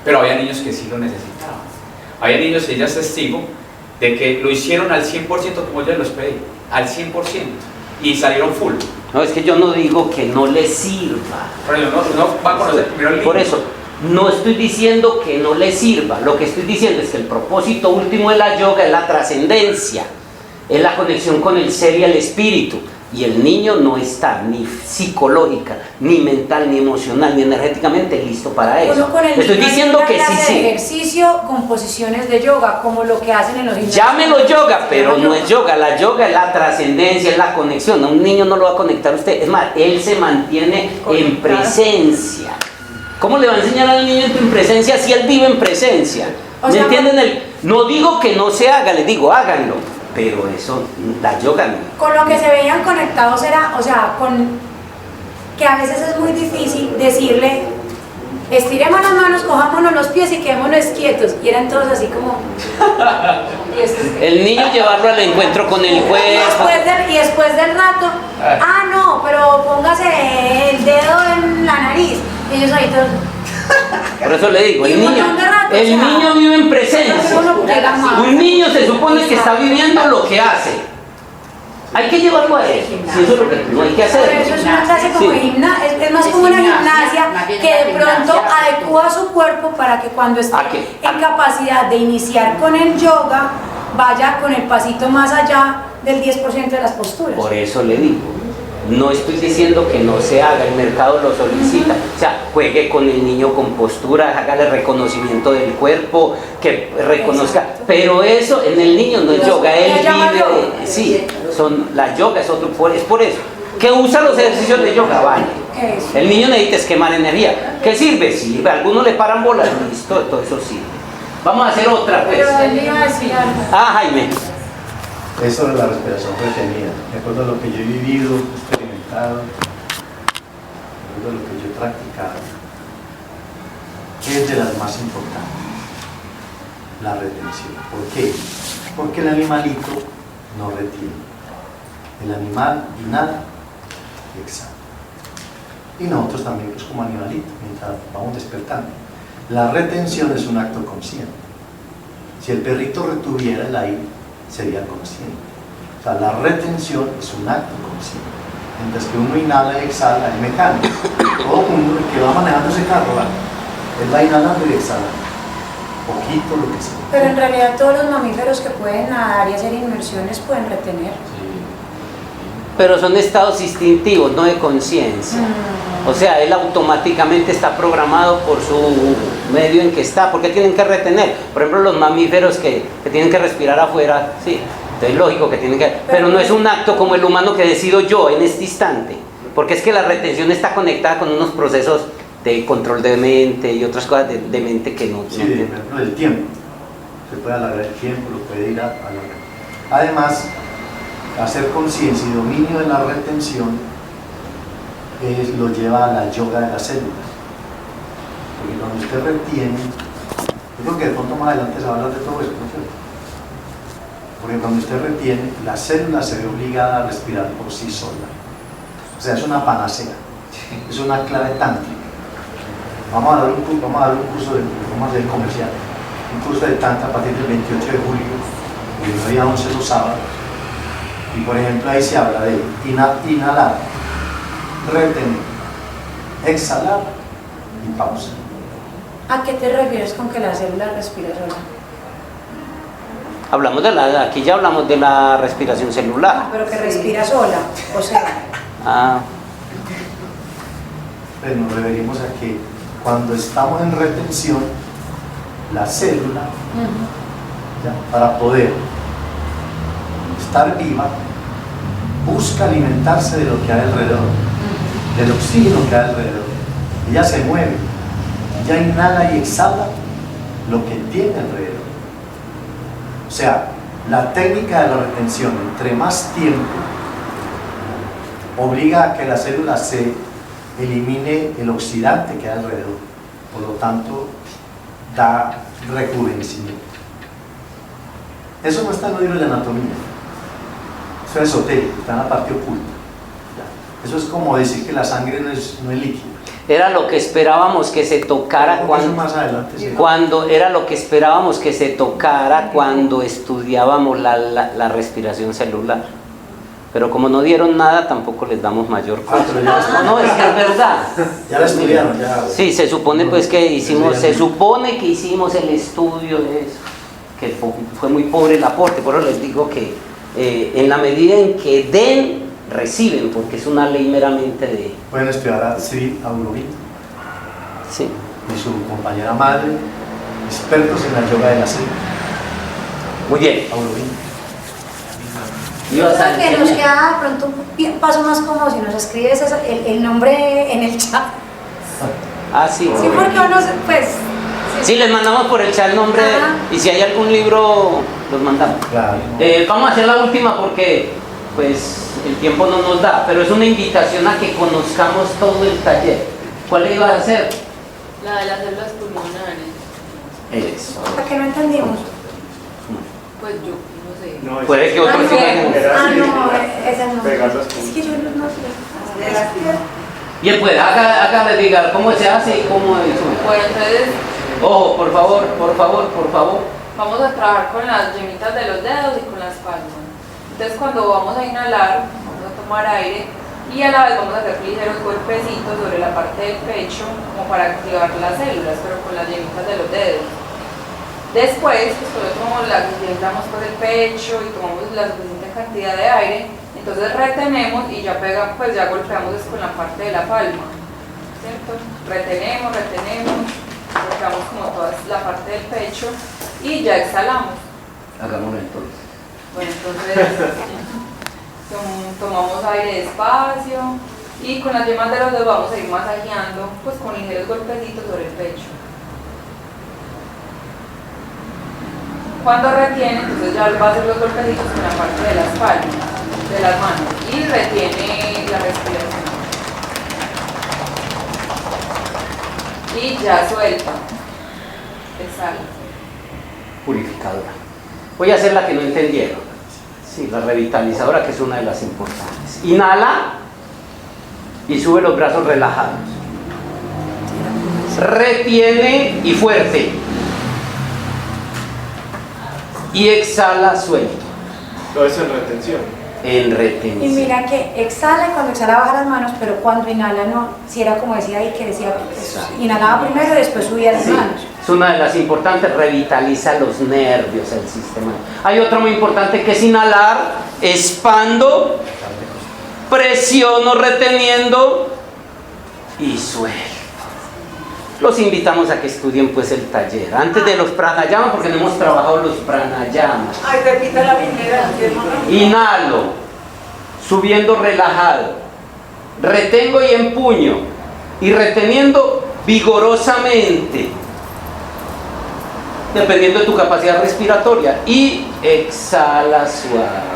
Pero había niños que sí lo necesitaban. Había niños, ella es testigo, de que lo hicieron al 100% como yo los pedí, al 100%, y salieron full. No, es que yo no digo que no les sirva. Pero no va a conocer primero el niño. Por eso, no estoy diciendo que no les sirva, lo que estoy diciendo es que el propósito último de la yoga es la trascendencia, es la conexión con el ser y el espíritu. Y el niño no está ni psicológica, ni mental, ni emocional, ni energéticamente listo para eso. Estoy diciendo que sí. Ejercicio con posiciones de yoga, como lo que hacen en los gimnasios. Llámelo yoga, pero no es yoga. La yoga es la trascendencia, es la conexión. A un niño no lo va a conectar usted. Es más, él se mantiene en presencia. ¿Cómo le va a enseñar al niño en presencia si él vive en presencia? ¿Me entienden? No digo que no se haga, les digo, háganlo. Pero eso, la yoga no. Con lo que se veían conectados era, o sea, con que a veces es muy difícil decirle, estiremos las manos, cojámonos los pies y quedémonos quietos. Y eran todos así como... El niño llevarlo al encuentro con el cuerpo. Y después del rato, no, pero póngase el dedo en la nariz. Y ellos ahí todos... Por eso le digo, el niño vive en presencia. Un niño se supone que está viviendo lo que hace. Hay que llevarlo a él. Si eso es lo que no hay que hacer. Pero eso es una clase como gimnasia, es más como una gimnasia que de pronto adecua su cuerpo para que cuando esté en capacidad de iniciar con el yoga, vaya con el pasito más allá del 10% de las posturas. Por eso le digo. No estoy diciendo que no se haga, el mercado lo solicita. O sea, juegue con el niño con postura, hágale reconocimiento del cuerpo, que reconozca. Pero eso en el niño no es yoga, él vive. Sí, la yoga es otro, es por eso. Que usa los ejercicios de yoga, vale. El niño necesita quemar energía. ¿Qué sirve? Sirve. A algunos le paran bolas, listo, todo eso sirve. Vamos a hacer otra, pues. Pero él iba a decir algo. Jaime. Es sobre la respiración retenida. De acuerdo a lo que yo he vivido, experimentado, de acuerdo a lo que yo he practicado, es de las más importantes, la retención. ¿Por qué? Porque el animalito no retiene. El animal inhala y exhala. Y nosotros también, pues como animalito, mientras vamos despertando. La retención es un acto consciente. Si el perrito retuviera el aire, sería consciente. O sea, la retención es un acto consciente. Mientras que uno inhala y exhala es mecánico. Todo mundo que va manejando ese carro, él va inhalando y exhalando. Poquito lo que sea. Pero en realidad todos los mamíferos que pueden nadar y hacer inmersiones pueden retener. Pero son estados instintivos, no de conciencia. O sea, él automáticamente está programado por su medio en que está. ¿Por qué tienen que retener? Por ejemplo, los mamíferos que tienen que respirar afuera, sí. Entonces es lógico que tienen que... Pero no es un acto como el humano que decido yo en este instante. Porque es que la retención está conectada con unos procesos de control de mente y otras cosas de mente que no... Sí, por ejemplo, el tiempo. Se puede alargar el tiempo, lo puede ir alargar. Además, hacer conciencia y dominio de la retención lo lleva a la yoga de las células. Porque cuando usted retiene, yo creo que de pronto más adelante se va a hablar de todo eso, ¿no es cierto? Porque cuando usted retiene, la célula se ve obligada a respirar por sí sola. O sea, es una panacea, es una clave tántrica. Vamos a dar un curso de comercial, un curso de tantra a partir del 28 de julio, y el día 11 los sábados. Y por ejemplo ahí se habla de inhalar, retener, exhalar y pausa. ¿A qué te refieres con que la célula respira sola? Hablamos aquí ya hablamos de la respiración celular. Pero que respira sola, o sea... Pues nos referimos a que cuando estamos en retención, la célula, ¿ya? Para poder estar viva, busca alimentarse de lo que hay alrededor, del oxígeno que hay alrededor. Ella se mueve, ella inhala y exhala lo que tiene alrededor. O sea, la técnica de la retención, entre más tiempo, obliga a que la célula se elimine el oxidante que hay alrededor. Por lo tanto, da rejuvenecimiento. Eso no está en los libros de anatomía. Eso es esotérico, está en la parte oculta. Eso es como decir que la sangre no es líquida. Era lo que esperábamos que se tocara era lo que esperábamos que se tocara cuando estudiábamos la respiración celular. Pero como no dieron nada, tampoco les damos mayor cosa. No, es que es verdad. Ya la estudiaron, ya. Sí, se supone pues que hicimos el estudio de eso, que fue muy pobre el aporte. Por eso les digo que en la medida en que den, reciben, porque es una ley meramente de... Pueden estudiar a Sri Aurobindo, sí, y su compañera madre, expertos en la yoga de la célula. Muy bien. Aurobindo. Yo creo que nos queda de pronto un paso más cómodo si nos escribes el nombre en el chat. Sí. Sí, porque uno pues... Sí, les mandamos por el chat el nombre y si hay algún libro, los mandamos. Claro. Vamos a hacer la última porque pues el tiempo no nos da, pero es una invitación a que conozcamos todo el taller. ¿Cuál le ibas a hacer? La de las células pulmonares. Eso. ¿Para qué no entendimos? Pues yo no sé. No, puede que otro no, esa no. Pegar las Es que yo no sé. Bien, pues hágame diga cómo se hace y cómo es. Bueno, entonces Ojo, por favor. vamos a trabajar con las yemitas de los dedos y con las palmas. Entonces cuando vamos a inhalar, vamos a tomar aire y a la vez vamos a hacer ligeros golpecitos sobre la parte del pecho como para activar las células, pero con las yemitas de los dedos. Después, pues cuando tomamos levantamos por el pecho y tomamos la suficiente cantidad de aire, entonces retenemos y ya pues ya golpeamos con la parte de la palma, ¿cierto? Retenemos, golpeamos como toda la parte del pecho y ya exhalamos. Hagámoslo entonces. Bueno, entonces tomamos aire despacio y con las yemas de los dedos vamos a ir masajeando pues con ligeros golpecitos sobre el pecho. Cuando retiene, entonces ya va a hacer los golpecitos con la parte de las palmas, de las manos y retiene la respiración. Y ya suelta. Exhala. Purificadora. Voy a hacer la que no entendieron. Sí, la revitalizadora, que es una de las importantes. Inhala y sube los brazos relajados. Retiene y fuerte. Y exhala suelto. Todo eso en retención. En retención. Y mira que exhala y cuando exhala baja las manos, pero cuando inhala no, si era como decía ahí que decía, pues, inhalaba primero y después subía las manos. Es una de las importantes, revitaliza los nervios, el sistema. Hay otra muy importante que es inhalar, expando, presiono reteniendo y suelto. Los invitamos a que estudien pues el taller. Antes de los pranayamas, porque no hemos trabajado los pranayamas. Ay, repita la primera. Inhalo, subiendo relajado. Retengo y empuño. Y reteniendo vigorosamente, dependiendo de tu capacidad respiratoria. Y exhala suave.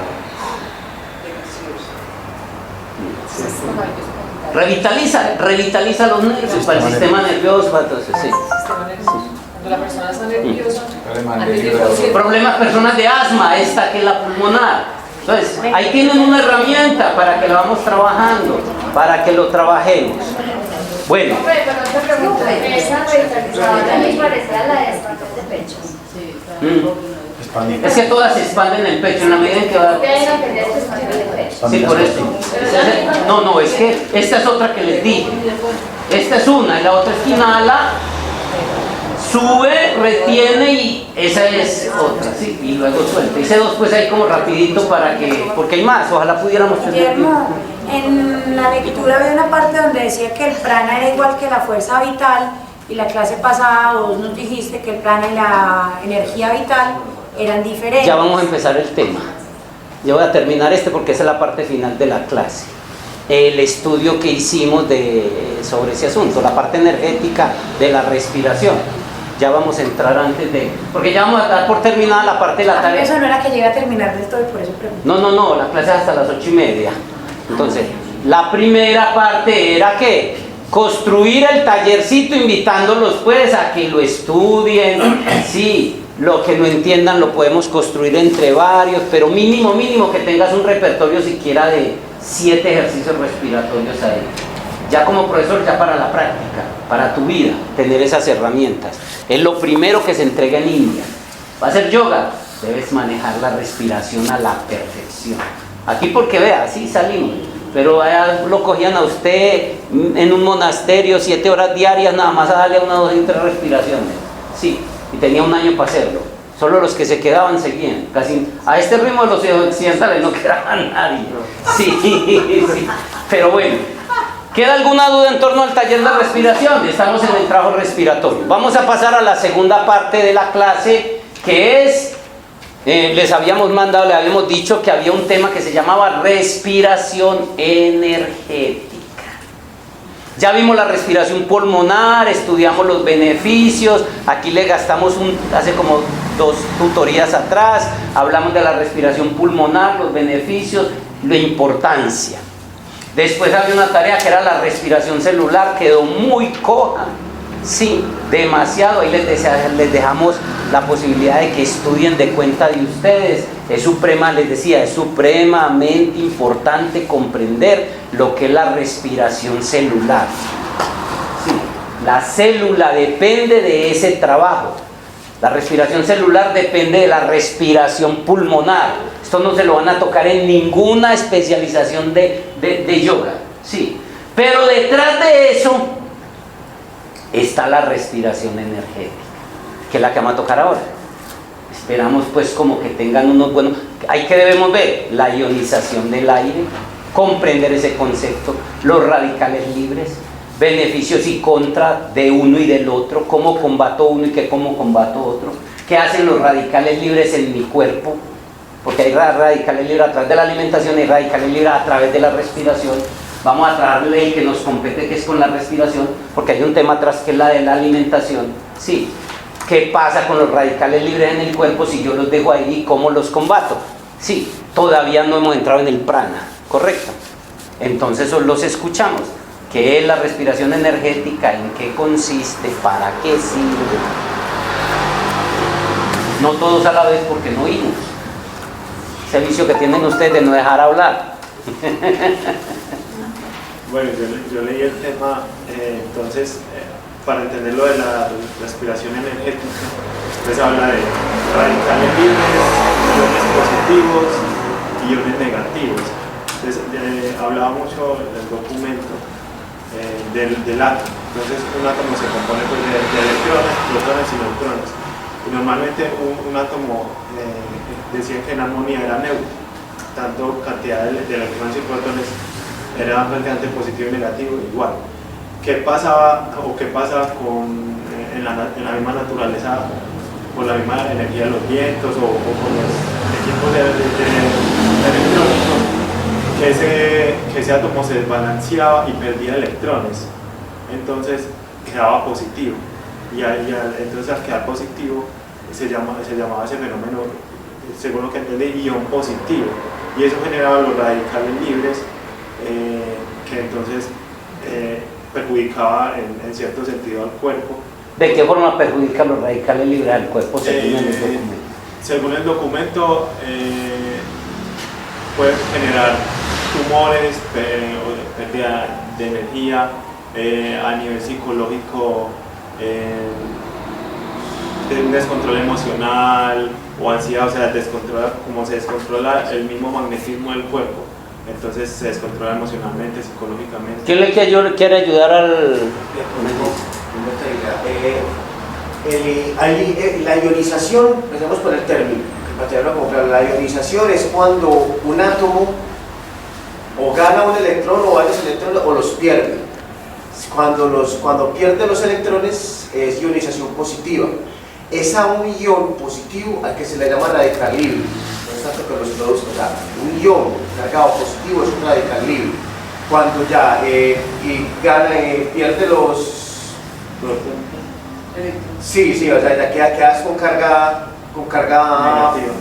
Revitaliza los nervios para el sistema nervioso, para todo eso, sí. Cuando la persona está nerviosa, Problemas, personas de asma, esta que es la pulmonar. Entonces, ahí tienen una herramienta para que la vamos trabajando, para que lo trabajemos. Bueno. Pero no te preocupes, esa revitalizadora me parece a la de expansión de pechos. Es que todas se expanden en el pecho en la medida en que va. Sí, por eso. No, es que esta es otra que les dije. Esta es una y la otra es que inhala, sube, retiene y esa es otra, sí, y luego suelta. Hice dos pues ahí como rapidito para que, porque hay más, ojalá pudiéramos tener. Guillermo, en la lectura había una parte donde decía que el prana era igual que la fuerza vital y la clase pasada vos nos dijiste que el prana y la energía vital eran diferentes. Ya vamos a empezar el tema. Yo voy a terminar porque esa es la parte final de la clase. El estudio que hicimos sobre ese asunto, la parte energética de la respiración. Ya vamos a entrar antes de... Porque ya vamos a dar por terminada la parte de la tarea. Eso no era que llegue a terminar del todo y por eso pregunto. No, la clase es hasta las 8:30. Entonces, la primera parte era que construir el tallercito invitándolos pues a que lo estudien. Sí, lo que no entiendan lo podemos construir entre varios, pero mínimo que tengas un repertorio siquiera de 7 ejercicios respiratorios ahí. Ya como profesor, ya para la práctica, para tu vida, tener esas herramientas. Es lo primero que se entrega en India. ¿Va a ser yoga? Debes manejar la respiración a la perfección. Aquí porque vea, así salimos. Pero allá lo cogían a usted en un monasterio 7 horas diarias, nada más a darle 1, 2 y 3 respiraciones. Sí, y tenía 1 año para hacerlo. Solo los que se quedaban seguían. Casi a este ritmo de los occidentales no quedaba nadie. Sí. Pero bueno, ¿queda alguna duda en torno al taller de respiración? Estamos en el trabajo respiratorio. Vamos a pasar a la segunda parte de la clase, que es... les habíamos dicho que había un tema que se llamaba respiración energética. Ya vimos la respiración pulmonar, estudiamos los beneficios, aquí le gastamos hace como 2 tutorías atrás, hablamos de la respiración pulmonar, los beneficios, la importancia. Después había una tarea que era la respiración celular, quedó muy coja. Sí, demasiado. Ahí les dejamos la posibilidad de que estudien de cuenta de ustedes. Es supremamente importante comprender lo que es la respiración celular. Sí, la célula depende de ese trabajo. La respiración celular depende de la respiración pulmonar. Esto no se lo van a tocar en ninguna especialización de yoga. Sí, pero detrás de eso está la respiración energética, que es la que vamos a tocar ahora. Esperamos pues como que tengan unos buenos... Ahí que debemos ver la ionización del aire, comprender ese concepto, los radicales libres, beneficios y contra de uno y del otro, cómo combato uno y cómo combato otro, qué hacen los radicales libres en mi cuerpo, porque hay radicales libres a través de la alimentación y radicales libres a través de la respiración. Vamos a traerle el que nos compete, que es con la respiración, porque hay un tema atrás que es la de la alimentación. Sí, ¿qué pasa con los radicales libres en el cuerpo si yo los dejo ahí y cómo los combato? Sí, todavía no hemos entrado en el prana, ¿correcto? Entonces los escuchamos. ¿Qué es la respiración energética? ¿En qué consiste? ¿Para qué sirve? No todos a la vez porque no oímos. Ese vicio que tienen ustedes de no dejar hablar. Bueno, yo leí el tema, entonces, para entender lo de la respiración energética, pues habla de radicales libres, iones positivos, iones negativos. Entonces, hablaba mucho del documento del átomo. Entonces, un átomo se compone pues, de electrones, protones y neutrones. Y normalmente un átomo decía que en armonía era neutro, tanto cantidad de electrones y protones era prácticamente positivo y negativo igual. ¿Qué pasaba o qué pasa en la misma naturaleza, con la misma energía de los vientos o con los equipos de electrónicos? Que ese átomo se desbalanceaba y perdía electrones, entonces quedaba positivo. Entonces al quedar positivo se llamaba ese fenómeno, según lo que entendí, ion positivo, y eso generaba los radicales libres que entonces perjudicaba en cierto sentido al cuerpo. ¿De qué forma perjudica los radicales libres al cuerpo según el documento? Según el documento puede generar tumores, pérdida de energía, a nivel psicológico, un descontrol emocional o ansiedad, o sea, como se descontrola el mismo magnetismo del cuerpo, entonces se descontrola emocionalmente, psicológicamente. ¿Quién le quiere ayudar al...? La ionización, empecemos por el término, la ionización es cuando un átomo o gana un electrón o varios electrones o los pierde. Cuando pierde los electrones es ionización positiva. Es a un ion positivo al que se le llama radical libre. No es tanto que los produzca, o sea, un ion cargado positivo es un radical libre. Cuando ya pierde los sí, o sea, ya quedas con carga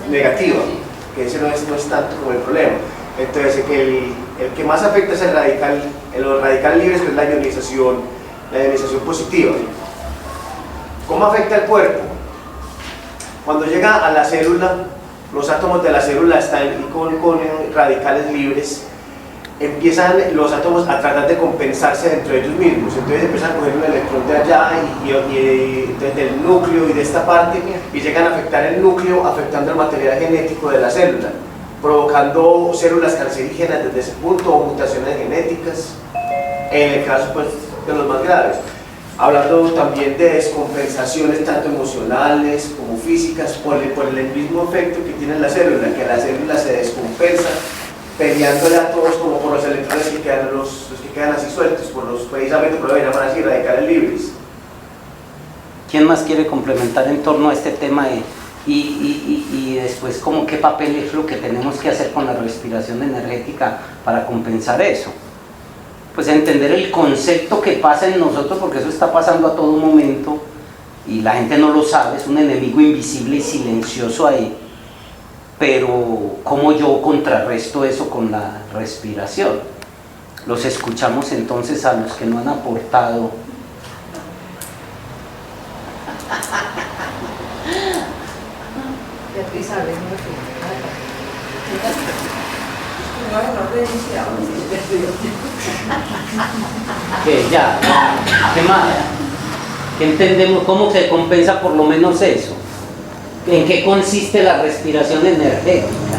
negativa, que ese no es tanto como el problema. Entonces el que más afecta es los radicales libres, que es la ionización positiva. ¿Cómo afecta el cuerpo? Cuando llega a la célula, los átomos de la célula están con radicales libres, empiezan los átomos a tratar de compensarse dentro de ellos mismos, entonces empiezan a coger un electrón de allá y del núcleo y de esta parte y llegan a afectar el núcleo, afectando el material genético de la célula, provocando células cancerígenas desde ese punto o mutaciones genéticas, en el caso pues, de los más graves. Hablando también de descompensaciones tanto emocionales como físicas por el mismo efecto que tiene la célula, que la célula se descompensa peleándole a todos como por los electrones que quedan, los que quedan así sueltos, precisamente por lo que llaman así radicales libres. ¿Quién más quiere complementar en torno a este tema y después como qué papel es lo que tenemos que hacer con la respiración energética para compensar eso? Pues entender el concepto que pasa en nosotros, porque eso está pasando a todo momento y la gente no lo sabe, es un enemigo invisible y silencioso ahí. Pero ¿cómo yo contrarresto eso con la respiración? Los escuchamos entonces a los que no han aportado. Beatriz Alves, ¿Qué? Ya, ¿qué más? ¿Qué entendemos? ¿Cómo se compensa por lo menos eso? ¿En qué consiste la respiración energética?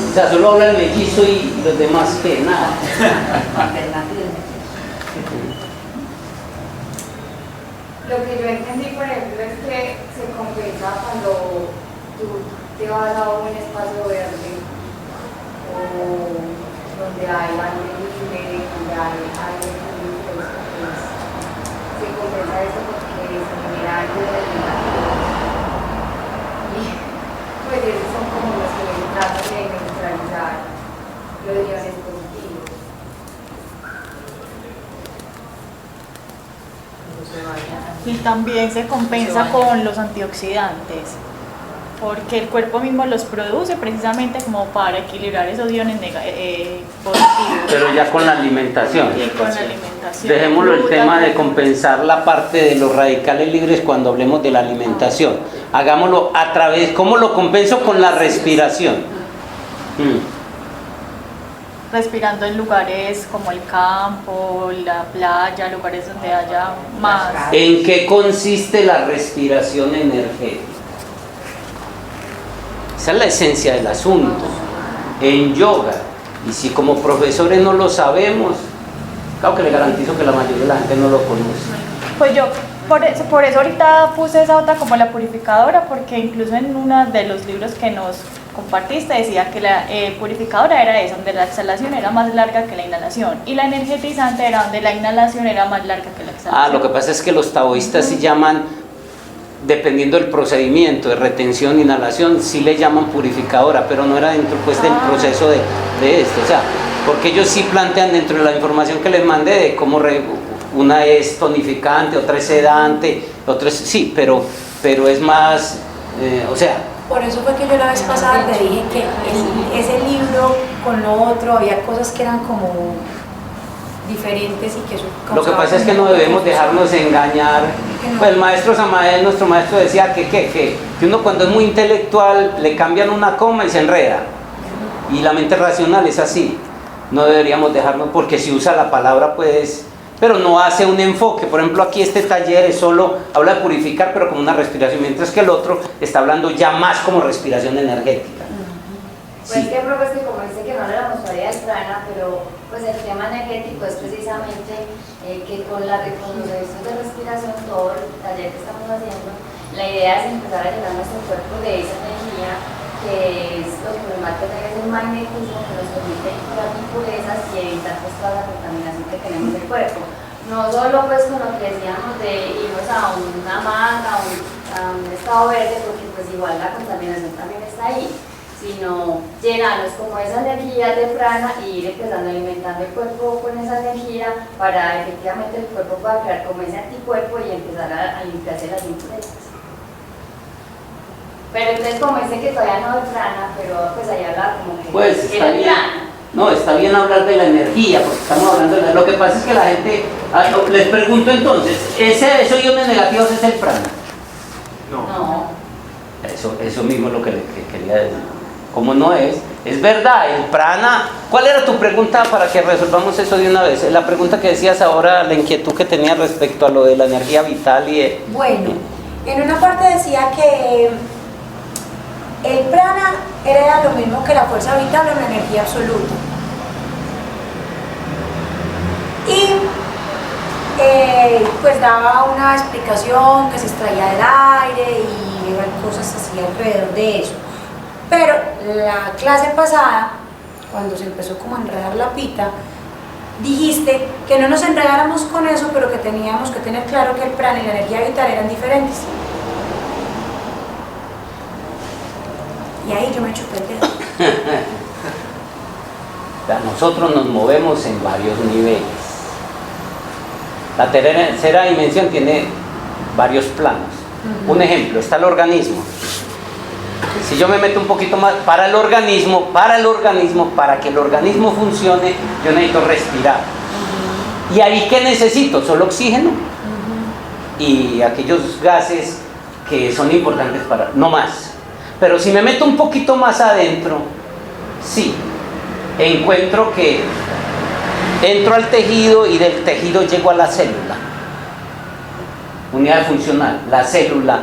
O sea, solo habla el mellizo y los demás que nada. Lo que yo entendí, por ejemplo, es que se compensa cuando tú te vas a un espacio verde o donde hay aire libre, donde hay aire fresco, pues se compensa eso porque se genera aire negativo. Y pues esos son como los que tratan de neutralizar los iones positivos. Y también se compensa con los antioxidantes, porque el cuerpo mismo los produce precisamente como para equilibrar esos iones positivos. Pero ya con la alimentación. Y con la alimentación. Dejémoslo el tema de compensar la parte de los radicales libres cuando hablemos de la alimentación. Hagámoslo a través, ¿cómo lo compenso? Con la respiración. Respirando en lugares como el campo, la playa, lugares donde haya más. ¿En qué consiste la respiración energética? Esa es la esencia del asunto. En yoga, y si como profesores no lo sabemos, claro que le garantizo que la mayoría de la gente no lo conoce. Pues yo, por eso ahorita puse esa otra como la purificadora, porque incluso en uno de los libros que nos compartiste decía que la purificadora era esa, donde la exhalación era más larga que la inhalación, y la energetizante era donde la inhalación era más larga que la exhalación. Lo que pasa es que los taoístas sí llaman, dependiendo del procedimiento de retención, inhalación, sí le llaman purificadora, pero no era dentro pues del proceso de esto, o sea, porque ellos sí plantean dentro de la información que les mandé de cómo una es tonificante, otra es sedante, otra es, sí, pero es más, o sea. Por eso fue que yo la vez pasada te dije que ese libro con lo otro había cosas que eran como diferentes y que eso causaba. Lo que pasa es que no debemos dejarnos engañar. Pues el maestro Samael, nuestro maestro, decía que uno cuando es muy intelectual le cambian una coma y se enreda. Y la mente racional es así. No deberíamos dejarnos, porque si usa la palabra pues, pero no hace un enfoque. Por ejemplo, aquí este taller es solo, habla de purificar, pero como una respiración, mientras que el otro está hablando ya más como respiración energética. Pues que profe, como dice que no le damos todavía el prana, pero pues el tema energético es precisamente que con los ejercicios de respiración, todo el taller que estamos haciendo, la idea es empezar a llenar nuestro cuerpo de esa energía que es lo que nos marca es el magnetismo, que nos permite curar impurezas y evitar pues toda la contaminación que tenemos del cuerpo. No solo pues con lo que decíamos de irnos a una manga, a un estado verde, porque pues igual la contaminación también está ahí, sino llenarnos como esa energía de prana y ir empezando alimentando el cuerpo con esa energía para efectivamente el cuerpo pueda crear como ese anticuerpo y empezar a limpiarse las impurezas. Pero entonces como dicen que todavía no hay prana, pero pues ahí habla como que pues está bien. Prana. No, está bien hablar de la energía, porque estamos hablando de lo que pasa es que la gente, les pregunto entonces, ¿esos iones negativos es el prana? No. Eso mismo es lo que le quería decir. Como no es verdad, el prana. ¿Cuál era tu pregunta para que resolvamos eso de una vez? La pregunta que decías ahora, la inquietud que tenía respecto a lo de la energía vital y Bueno, en una parte decía que el prana era lo mismo que la fuerza vital o la energía absoluta. Y pues daba una explicación que se extraía del aire y eran cosas así alrededor de eso. Pero la clase pasada, cuando se empezó como a enredar la pita, dijiste que no nos enredáramos con eso, pero que teníamos que tener claro que el prana y la energía vital eran diferentes. Y ahí yo me chupé el dedo. Nosotros nos movemos en varios niveles. La tercera dimensión tiene varios planos. Un ejemplo, está el organismo. Si yo me meto un poquito más, para que el organismo funcione, yo necesito respirar. ¿Y ahí qué necesito? Solo oxígeno. Y aquellos gases que son importantes para, no más. Pero si me meto un poquito más adentro, sí, encuentro que entro al tejido y del tejido llego a la célula. Unidad funcional, la célula,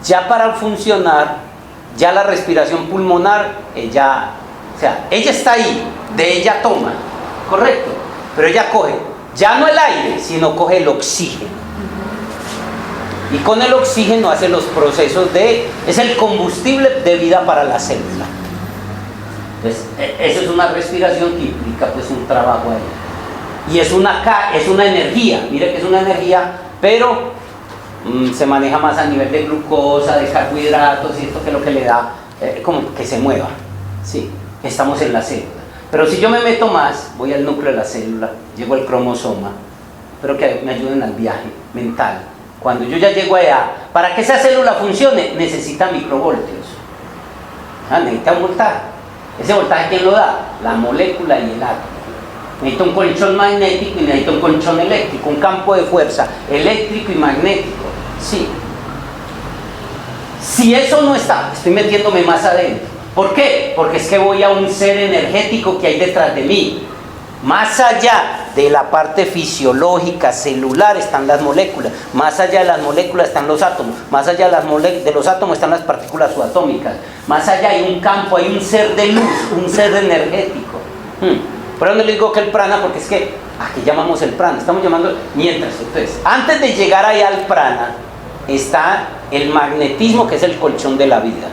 ya para funcionar, ya la respiración pulmonar, ella está ahí, de ella toma, correcto, pero ella coge, ya no el aire, sino coge el oxígeno. Y con el oxígeno hace los procesos es el combustible de vida para la célula. Entonces, eso es una respiración que implica pues un trabajo ahí. Y es una energía, mire que es una energía, pero se maneja más a nivel de glucosa, de carbohidratos y esto que es lo que le da como que se mueva. Sí, estamos en la célula. Pero si yo me meto más, voy al núcleo de la célula, llego al cromosoma, pero que me ayuden al viaje mental. Cuando yo ya llego allá, para que esa célula funcione, necesita microvoltios. Necesita un voltaje. ¿Ese voltaje quién lo da? La molécula y el átomo. Necesita un colchón magnético y necesita un colchón eléctrico, un campo de fuerza eléctrico y magnético. Sí. Si eso no está, estoy metiéndome más adentro. ¿Por qué? Porque es que voy a un ser energético que hay detrás de mí. Más allá de la parte fisiológica, celular, están las moléculas. Más allá de las moléculas están los átomos. Más allá de los átomos están las partículas subatómicas. Más allá hay un campo, hay un ser de luz, un ser energético. Por eso no le digo que el prana, porque es que aquí llamamos el prana, estamos llamando mientras. Entonces, antes de llegar ahí al prana, está el magnetismo, que es el colchón de la vida.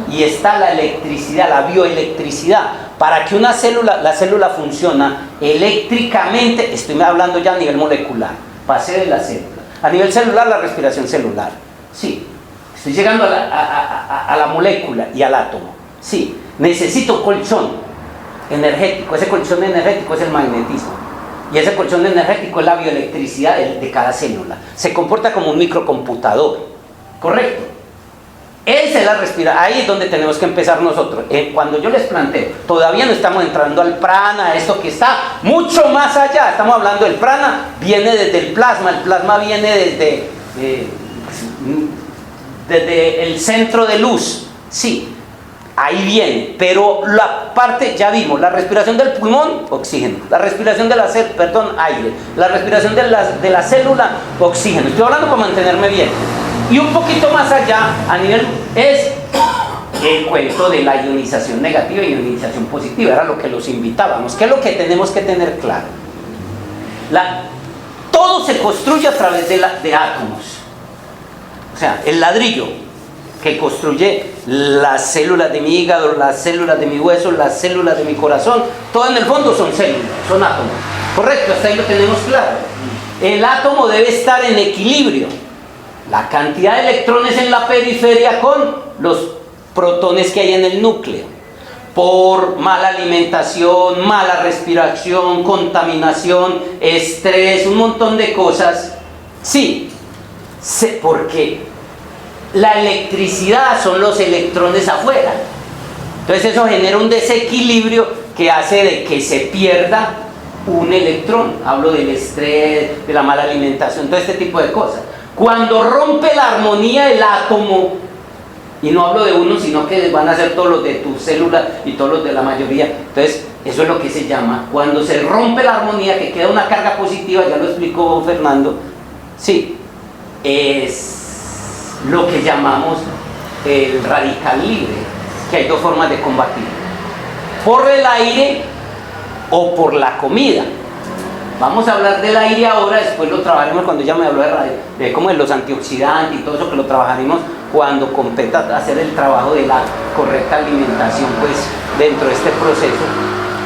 Y está la electricidad, la bioelectricidad. Para que una célula, la célula funciona eléctricamente, estoy hablando ya a nivel molecular, pasé de la célula. A nivel celular, la respiración celular. Sí, estoy llegando a la molécula y al átomo. Sí, necesito colchón energético. Ese colchón energético es el magnetismo. Y ese colchón energético es la bioelectricidad de cada célula. Se comporta como un microcomputador. ¿Correcto? Esa es la respiración. Ahí es donde tenemos que empezar nosotros. Cuando yo les planteo, todavía no estamos entrando al prana, esto que está mucho más allá. Estamos hablando del prana, viene desde el plasma viene desde el centro de luz. Sí, ahí viene, pero la parte, ya vimos, la respiración del pulmón, oxígeno. La respiración de aire. La respiración de la célula, oxígeno. Estoy hablando para mantenerme bien. Y un poquito más allá, a nivel, es el cuento de la ionización negativa y ionización positiva. Era lo que los invitábamos. ¿Qué es lo que tenemos que tener claro? Todo se construye a través de átomos. O sea, el ladrillo que construye las células de mi hígado, las células de mi hueso, las células de mi corazón, todo en el fondo son células, son átomos. Correcto, hasta ahí lo tenemos claro. El átomo debe estar en equilibrio. La cantidad de electrones en la periferia con los protones que hay en el núcleo. Por mala alimentación, mala respiración, contaminación, estrés, un montón de cosas. Sí, porque la electricidad son los electrones afuera. Entonces eso genera un desequilibrio que hace de que se pierda un electrón. Hablo del estrés, de la mala alimentación, todo este tipo de cosas. Cuando rompe la armonía el átomo, y no hablo de uno, sino que van a ser todos los de tu célula y todos los de la mayoría. Entonces, eso es lo que se llama, cuando se rompe la armonía, que queda una carga positiva, ya lo explicó Fernando, sí, es lo que llamamos el radical libre, que hay dos formas de combatir: por el aire o por la comida. Vamos a hablar del aire ahora, después lo trabajaremos cuando ella me habló de como de los antioxidantes y todo eso, que lo trabajaremos cuando competa hacer el trabajo de la correcta alimentación, pues dentro de este proceso.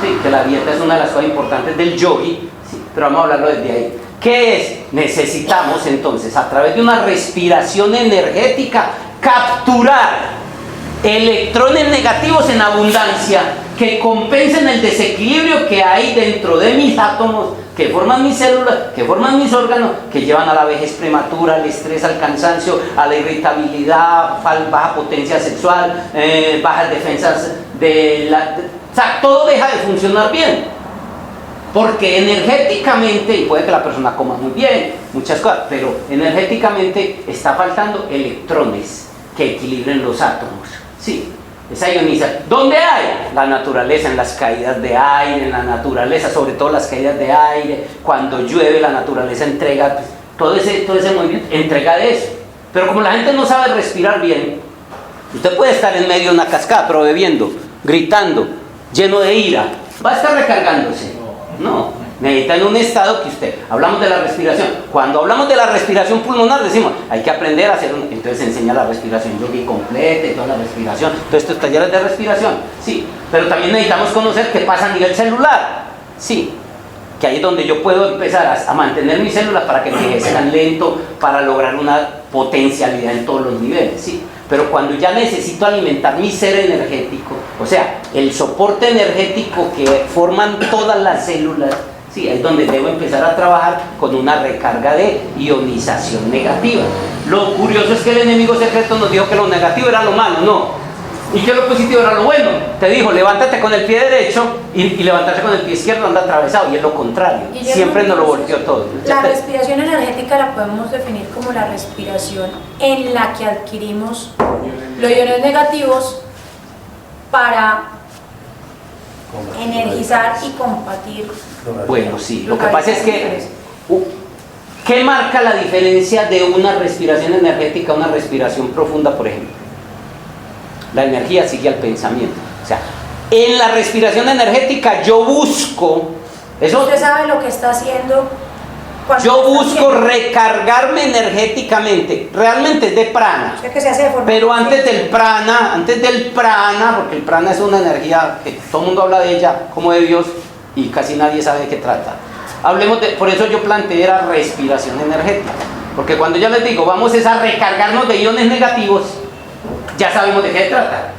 Sí, que la dieta es una de las cosas importantes del yogi, sí, pero vamos a hablarlo desde ahí. ¿Qué es? Necesitamos entonces, a través de una respiración energética, capturar electrones negativos en abundancia que compensen el desequilibrio que hay dentro de mis átomos, que forman mis células, que forman mis órganos, que llevan a la vejez prematura, al estrés, al cansancio, a la irritabilidad, baja potencia sexual, bajas defensas o sea, todo deja de funcionar bien. Porque energéticamente, y puede que la persona coma muy bien, muchas cosas, pero energéticamente está faltando electrones que equilibren los átomos. Sí, esa ionización. ¿Dónde hay? La naturaleza, en las caídas de aire, en la naturaleza, sobre todo las caídas de aire, cuando llueve la naturaleza entrega, pues, todo ese movimiento, entrega de eso. Pero como la gente no sabe respirar bien, usted puede estar en medio de una cascada, pero bebiendo, gritando, lleno de ira, ¿va a estar recargándose? No, necesita en un estado que hablamos de la respiración. Cuando hablamos de la respiración pulmonar decimos, hay que aprender a hacer entonces se enseña la respiración yogi completa y toda la respiración, todos estos talleres de respiración, sí, pero también necesitamos conocer qué pasa a nivel celular, sí, que ahí es donde yo puedo empezar a mantener mis células para que envejezcan lento, para lograr una potencialidad en todos los niveles, sí. Pero cuando ya necesito alimentar mi ser energético, o sea, el soporte energético que forman todas las células, sí, es donde debo empezar a trabajar con una recarga de ionización negativa. Lo curioso es que el enemigo secreto nos dijo que lo negativo era lo malo, no. Y que lo positivo era lo bueno. Te dijo, levántate con el pie derecho y levantarse con el pie izquierdo anda atravesado, y es lo contrario. Siempre nos lo volteó todo. La respiración energética la podemos definir como la respiración en la que adquirimos los iones negativos para energizar y compartir. Bueno, sí, lo que pasa es que ¿qué marca la diferencia de una respiración energética a una respiración profunda, por ejemplo? La energía sigue al pensamiento. O sea, en la respiración energética yo busco eso. Usted sabe lo que está haciendo. Yo busco recargarme energéticamente, realmente es de prana, o sea, que se hace de forma pero antes del prana, porque el prana es una energía que todo el mundo habla de ella como de Dios y casi nadie sabe de qué trata. Hablemos de, por eso yo planteé la respiración energética, porque cuando yo les digo vamos a recargarnos de iones negativos, ya sabemos de qué trata.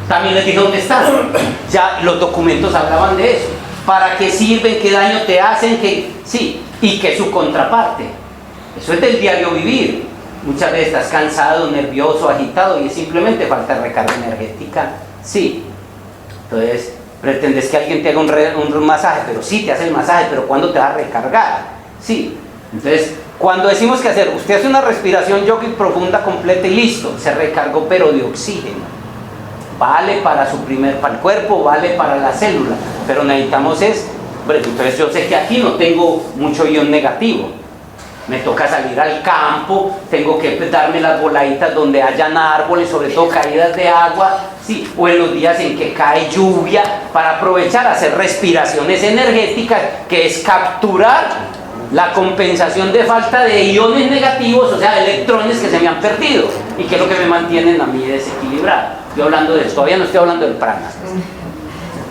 También les dije dónde están, ya los documentos hablaban de eso, para qué sirven, qué daño te hacen, sí, y que su contraparte, eso es del diario vivir. Muchas veces estás cansado, nervioso, agitado y es simplemente falta de recarga energética, sí. Entonces pretendes que alguien te haga un masaje, pero sí te hace el masaje, pero ¿cuándo te va a recargar? Sí. Entonces cuando decimos que hacer, usted hace una respiración yogi profunda, completa y listo, se recargó pero de oxígeno. Vale para el cuerpo, vale para la célula, pero necesitamos entonces yo sé que aquí no tengo mucho ion negativo, me toca salir al campo, tengo que darme las voladitas donde hayan árboles, sobre todo caídas de agua, sí, o en los días en que cae lluvia, para aprovechar a hacer respiraciones energéticas, que es capturar la compensación de falta de iones negativos, o sea, de electrones que se me han perdido y que es lo que me mantienen a mí desequilibrado. Estoy hablando de eso, todavía no estoy hablando del prana.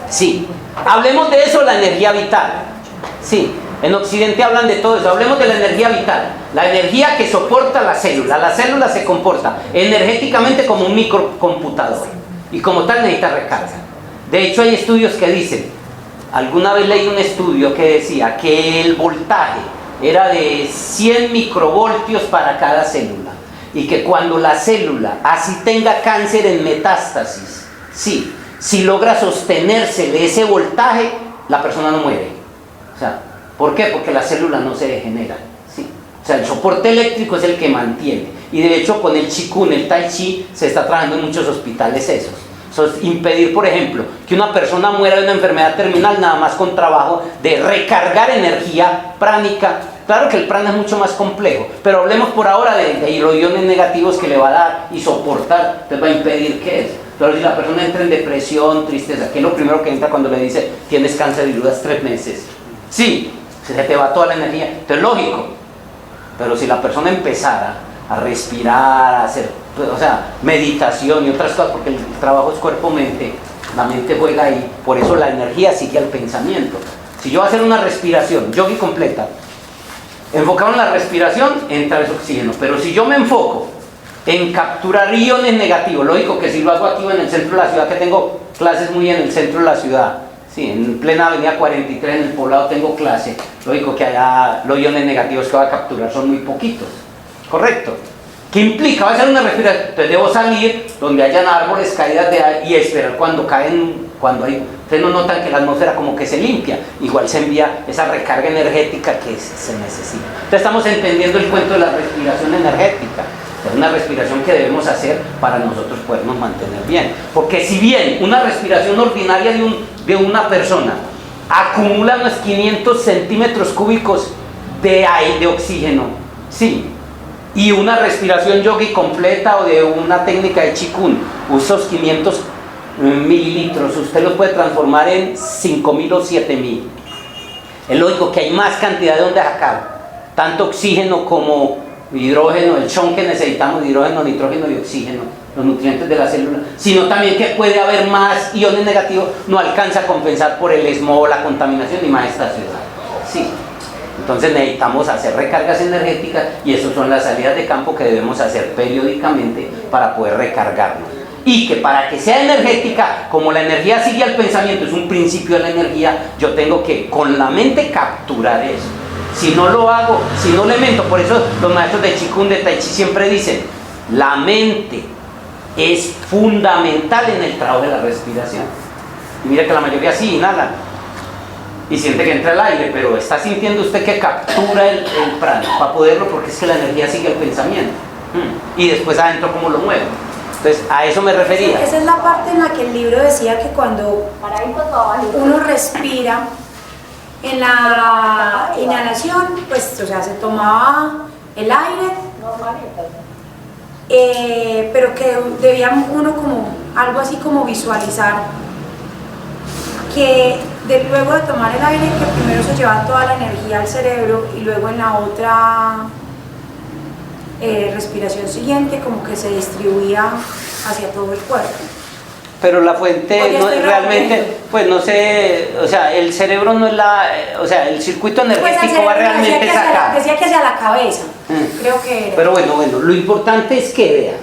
Sí, hablemos de eso, la energía vital. Sí, en Occidente hablan de todo eso, hablemos de la energía vital, la energía que soporta la célula se comporta energéticamente como un microcomputador y como tal necesita recarga. De hecho hay estudios que dicen, alguna vez leí un estudio que decía que el voltaje era de 100 microvoltios para cada célula y que cuando la célula así tenga cáncer en metástasis, sí, si logra sostenerse de ese voltaje, la persona no muere. O sea, ¿por qué? Porque la célula no se degenera, ¿sí? O sea, el soporte eléctrico es el que mantiene. Y de hecho con el Qigong, el Tai Chi, se está trabajando en muchos hospitales esos. Entonces, impedir, por ejemplo, que una persona muera de una enfermedad terminal nada más con trabajo de recargar energía pránica. Claro que el prana es mucho más complejo, pero hablemos por ahora de los iones negativos que le va a dar y soportar, entonces va a impedir que eso. Pero si la persona entra en depresión, tristeza, que es lo primero que entra cuando le dice tienes cáncer y duras 3 meses. Sí, se te va toda la energía, entonces lógico. Pero si la persona empezara a respirar, a hacer, o sea, meditación y otras cosas, porque el trabajo es cuerpo-mente, la mente juega ahí, por eso la energía sigue al pensamiento. Si yo voy a hacer una respiración, yogi completa, enfocado en la respiración, entra ese oxígeno, pero si yo me enfoco en capturar iones negativos, lógico que si lo hago aquí en el centro de la ciudad, que tengo clases muy en el centro de la ciudad, sí, en plena avenida 43 en el poblado tengo clase, lógico que allá los iones negativos que voy a capturar son muy poquitos, correcto. ¿Qué implica? Va a ser una respiración, entonces debo salir donde hayan árboles, caídas de aire y esperar cuando caen, cuando hay, ustedes no notan que la atmósfera como que se limpia, igual se envía esa recarga energética que se necesita. Entonces estamos entendiendo el cuento de la respiración energética. Es una respiración que debemos hacer para nosotros podernos mantener bien. Porque si bien una respiración ordinaria de una persona acumula unos 500 centímetros cúbicos de aire, de oxígeno, sí, y una respiración yogi completa o de una técnica de Qigong, esos 500 mililitros, usted los puede transformar en 5.000 o 7.000. Es lógico que hay más cantidad de donde sacar, tanto oxígeno como hidrógeno, el chon que necesitamos, hidrógeno, nitrógeno y oxígeno, los nutrientes de la célula, sino también que puede haber más iones negativos, no alcanza a compensar por el smog, la contaminación y más esta ciudad. Sí. Entonces necesitamos hacer recargas energéticas y esas son las salidas de campo que debemos hacer periódicamente para poder recargarnos. Y que para que sea energética, como la energía sigue al pensamiento, es un principio de la energía, yo tengo que con la mente capturar eso. Si no lo hago, si no le mento, por eso los maestros de Qigong, de Tai Chi siempre dicen, la mente es fundamental en el trabajo de la respiración. Y mira que la mayoría sí inhalan y siente que entra el aire, pero está sintiendo usted que captura el prana para poderlo, porque es que la energía sigue el pensamiento. Y después adentro cómo lo mueve. Entonces, a eso me refería. Esa es la parte en la que el libro decía que cuando uno respira en la inhalación, pues, o sea, se tomaba el aire, pero que debía uno como, algo así como visualizar que luego de tomar el aire, que primero se lleva toda la energía al cerebro y luego en la otra respiración siguiente como que se distribuía hacia todo el cuerpo. Pero la fuente no, realmente, pues no sé, o sea, el cerebro no es o sea, el circuito energético Pues va realmente acá. Decía que hacia la cabeza, creo que era. Pero bueno, lo importante es que vean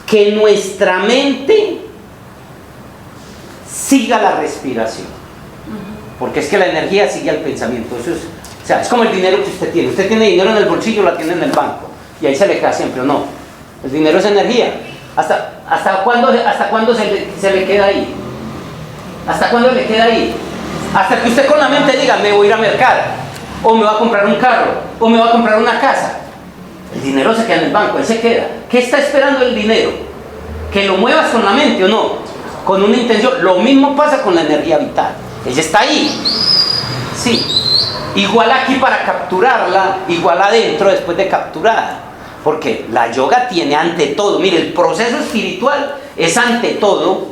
que nuestra mente siga la respiración, porque es que la energía sigue al pensamiento. Eso es, o sea, es como el dinero que usted tiene. Usted tiene dinero en el bolsillo, lo tiene en el banco y ahí se le queda siempre, ¿o no? El dinero es energía. ¿Hasta cuándo se le queda ahí? ¿Hasta cuándo le queda ahí? Hasta que usted con la mente diga, me voy a ir a mercar, o me voy a comprar un carro, o me voy a comprar una casa. El dinero se queda en el banco, él se queda. ¿Qué está esperando el dinero? ¿Que lo muevas con la mente o no? Con una intención. Lo mismo pasa con la energía vital. Ella está ahí. Sí. Igual aquí para capturarla, igual adentro después de capturada. Porque la yoga tiene ante todo, mire, el proceso espiritual es ante todo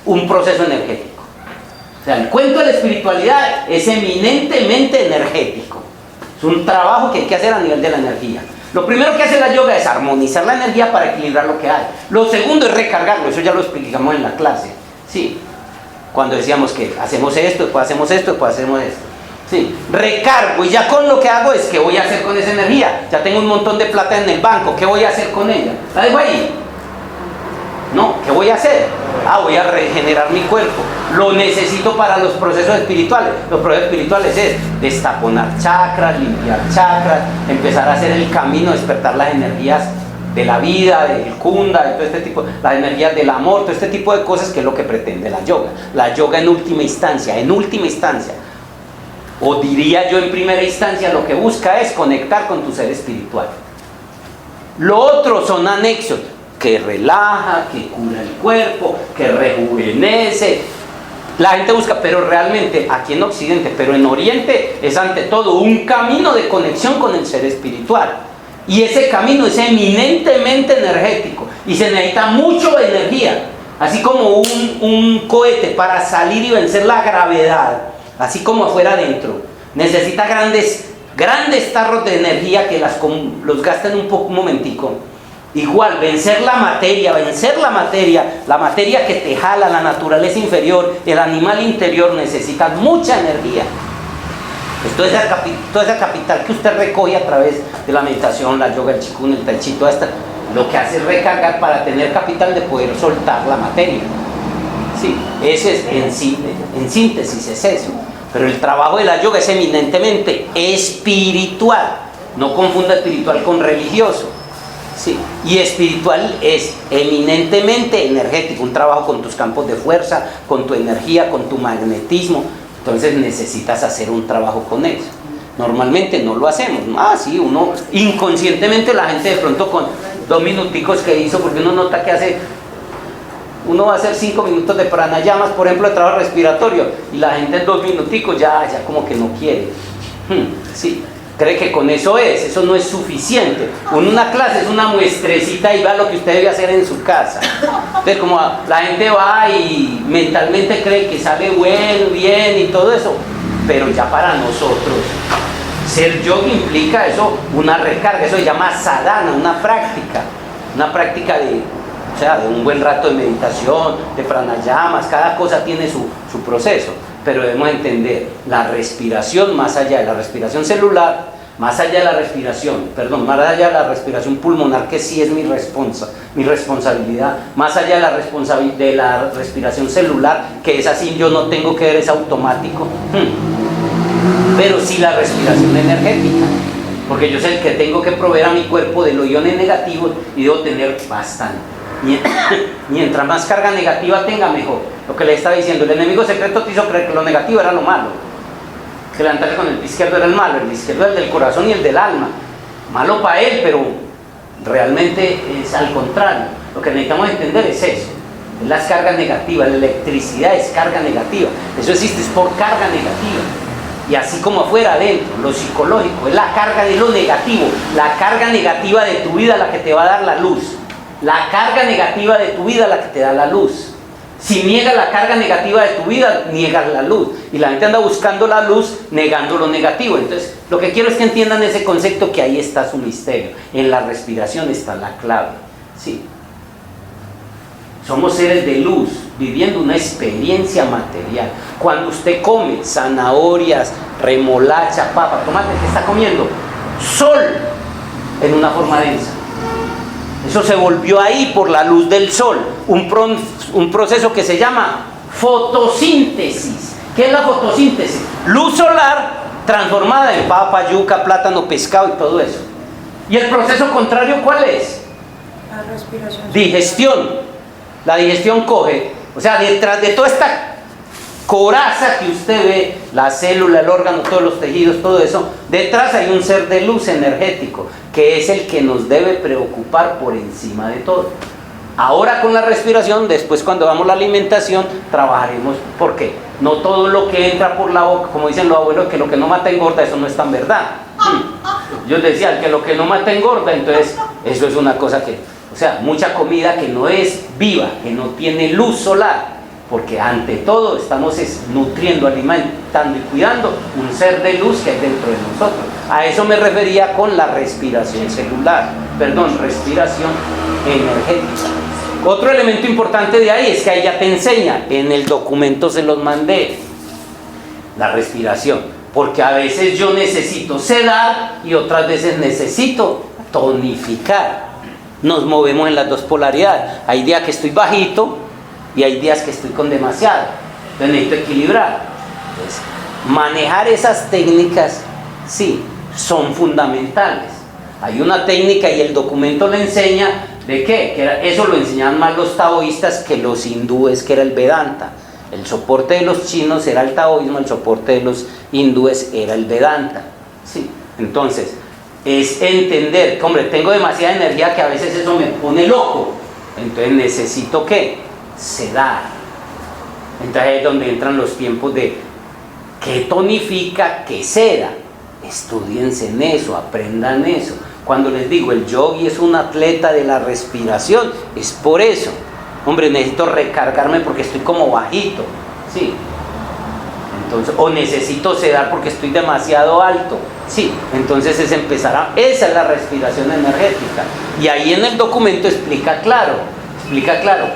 un proceso energético. O sea, el cuento de la espiritualidad es eminentemente energético. Es un trabajo que hay que hacer a nivel de la energía. Lo primero que hace la yoga es armonizar la energía para equilibrar lo que hay. Lo segundo es recargarlo, eso ya lo explicamos en la clase. Sí, cuando decíamos que hacemos esto, después hacemos esto, después hacemos esto. Sí, recargo y ya con lo que hago es ¿qué voy a hacer con esa energía? Ya tengo un montón de plata en el banco, ¿qué voy a hacer con ella? ¿La dejo ahí? No, ¿qué voy a hacer? Voy a regenerar mi cuerpo. Lo necesito para los procesos espirituales. Los procesos espirituales es destaponar chakras, limpiar chakras, empezar a hacer el camino, despertar las energías de la vida, del kunda, de todo este tipo, las energías del amor, todo este tipo de cosas que es lo que pretende la yoga. La yoga en última instancia, o diría yo en primera instancia, lo que busca es conectar con tu ser espiritual. Lo otro son anexos, que relaja, que cura el cuerpo, que rejuvenece. La gente busca, pero realmente aquí en Occidente, pero en Oriente es ante todo un camino de conexión con el ser espiritual. Y ese camino es eminentemente energético y se necesita mucho energía. Así como un cohete para salir y vencer la gravedad, así como afuera adentro, necesita grandes tarros de energía que los gastan un momentico. Igual, vencer la materia que te jala, la naturaleza inferior, el animal interior, necesitan mucha energía. Pues toda esa capital que usted recoge a través de la meditación, la yoga, el chikun, el tai chi, toda esta, lo que hace es recargar para tener capital de poder soltar la materia. Sí, ese es en síntesis es eso. Pero el trabajo de la yoga es eminentemente espiritual. No confunda espiritual con religioso. Sí, y espiritual es eminentemente energético, un trabajo con tus campos de fuerza, con tu energía, con tu magnetismo. Entonces necesitas hacer un trabajo con eso. Normalmente no lo hacemos. Sí, uno inconscientemente, la gente de pronto con 2 minuticos que hizo, porque uno nota que uno va a hacer 5 minutos de pranayamas, por ejemplo, de trabajo respiratorio, y la gente en 2 minuticos ya como que no quiere. Sí. Cree que con eso no es suficiente. Una clase es una muestrecita y va lo que usted debe hacer en su casa. Entonces, como la gente va y mentalmente cree que sale bueno, bien y todo eso, pero ya para nosotros, ser yogi implica eso, una recarga, eso se llama sadhana, una práctica de un buen rato de meditación, de pranayamas, cada cosa tiene su proceso. Pero debemos entender la respiración más allá de la respiración celular, más allá de la respiración pulmonar, que sí es mi responsabilidad, más allá de la respiración celular, que es así, yo no tengo que ver, es automático, pero sí la respiración energética, porque yo sé que tengo que proveer a mi cuerpo de los iones negativos y debo tener bastante. Mientras más carga negativa tenga, mejor. Lo que le estaba diciendo, el enemigo secreto te hizo creer que lo negativo era lo malo, que levantarse con el pie izquierdo era el malo, el izquierdo es el del corazón y el del alma. Malo para él, pero Realmente es al contrario. Lo que necesitamos entender es eso. Es las cargas negativas. La electricidad es carga negativa. Eso existe, es por carga negativa. Y así como afuera, adentro, lo psicológico, es la carga de lo negativo. La carga negativa de tu vida la que te va a dar la luz. La carga negativa de tu vida la que te da la luz. Si niegas la carga negativa de tu vida, niegas la luz. Y la gente anda buscando la luz, negando lo negativo. Entonces, lo que quiero es que entiendan ese concepto, que ahí está su misterio. En la respiración está la clave. Sí. Somos seres de luz, viviendo una experiencia material. Cuando usted come zanahorias, remolacha, papa, tomate, ¿qué está comiendo? Sol en una forma densa. Eso se volvió ahí por la luz del sol. Un proceso que se llama fotosíntesis. ¿Qué es la fotosíntesis? Luz solar transformada en papa, yuca, plátano, pescado y todo eso. ¿Y el proceso contrario cuál es? La respiración. Digestión. La digestión coge, o sea, detrás de toda esta coraza que usted ve, la célula, el órgano, todos los tejidos, todo eso, detrás hay un ser de luz energético, que es el que nos debe preocupar por encima de todo. Ahora con la respiración, después cuando hagamos la alimentación, trabajaremos. ¿Por qué? No todo lo que entra por la boca, como dicen los abuelos, que lo que no mata engorda, eso no es tan verdad. Yo decía que lo que no mata engorda, entonces eso es una cosa que, o sea, mucha comida que no es viva, que no tiene luz solar, porque ante todo estamos nutriendo, alimentando y cuidando un ser de luz que hay dentro de nosotros. A eso me refería con la respiración celular, respiración energética. Otro elemento importante de ahí es que ahí ya te enseña, en el documento se los mandé, la respiración, porque a veces yo necesito sedar y otras veces necesito tonificar. Nos movemos en las dos polaridades. Hay días que estoy bajito y hay días que estoy con demasiado. Entonces necesito equilibrar. Entonces, manejar esas técnicas, sí, son fundamentales. Hay una técnica y el documento le enseña de qué. Eso lo enseñaban más los taoístas que los hindúes, que era el Vedanta. El soporte de los chinos era el taoísmo, el soporte de los hindúes era el Vedanta. Sí. Entonces, es entender que, hombre, tengo demasiada energía que a veces eso me pone loco. Entonces necesito, ¿qué? Sedar. Entonces es donde entran los tiempos de qué tonifica, qué seda. Estudiense en eso, aprendan eso. Cuando les digo, el yogi es un atleta de la respiración, es por eso. Hombre, necesito recargarme porque estoy como bajito. Sí. Entonces, o necesito sedar porque estoy demasiado alto. Sí, entonces esa es la respiración energética. Y ahí en el documento explica claro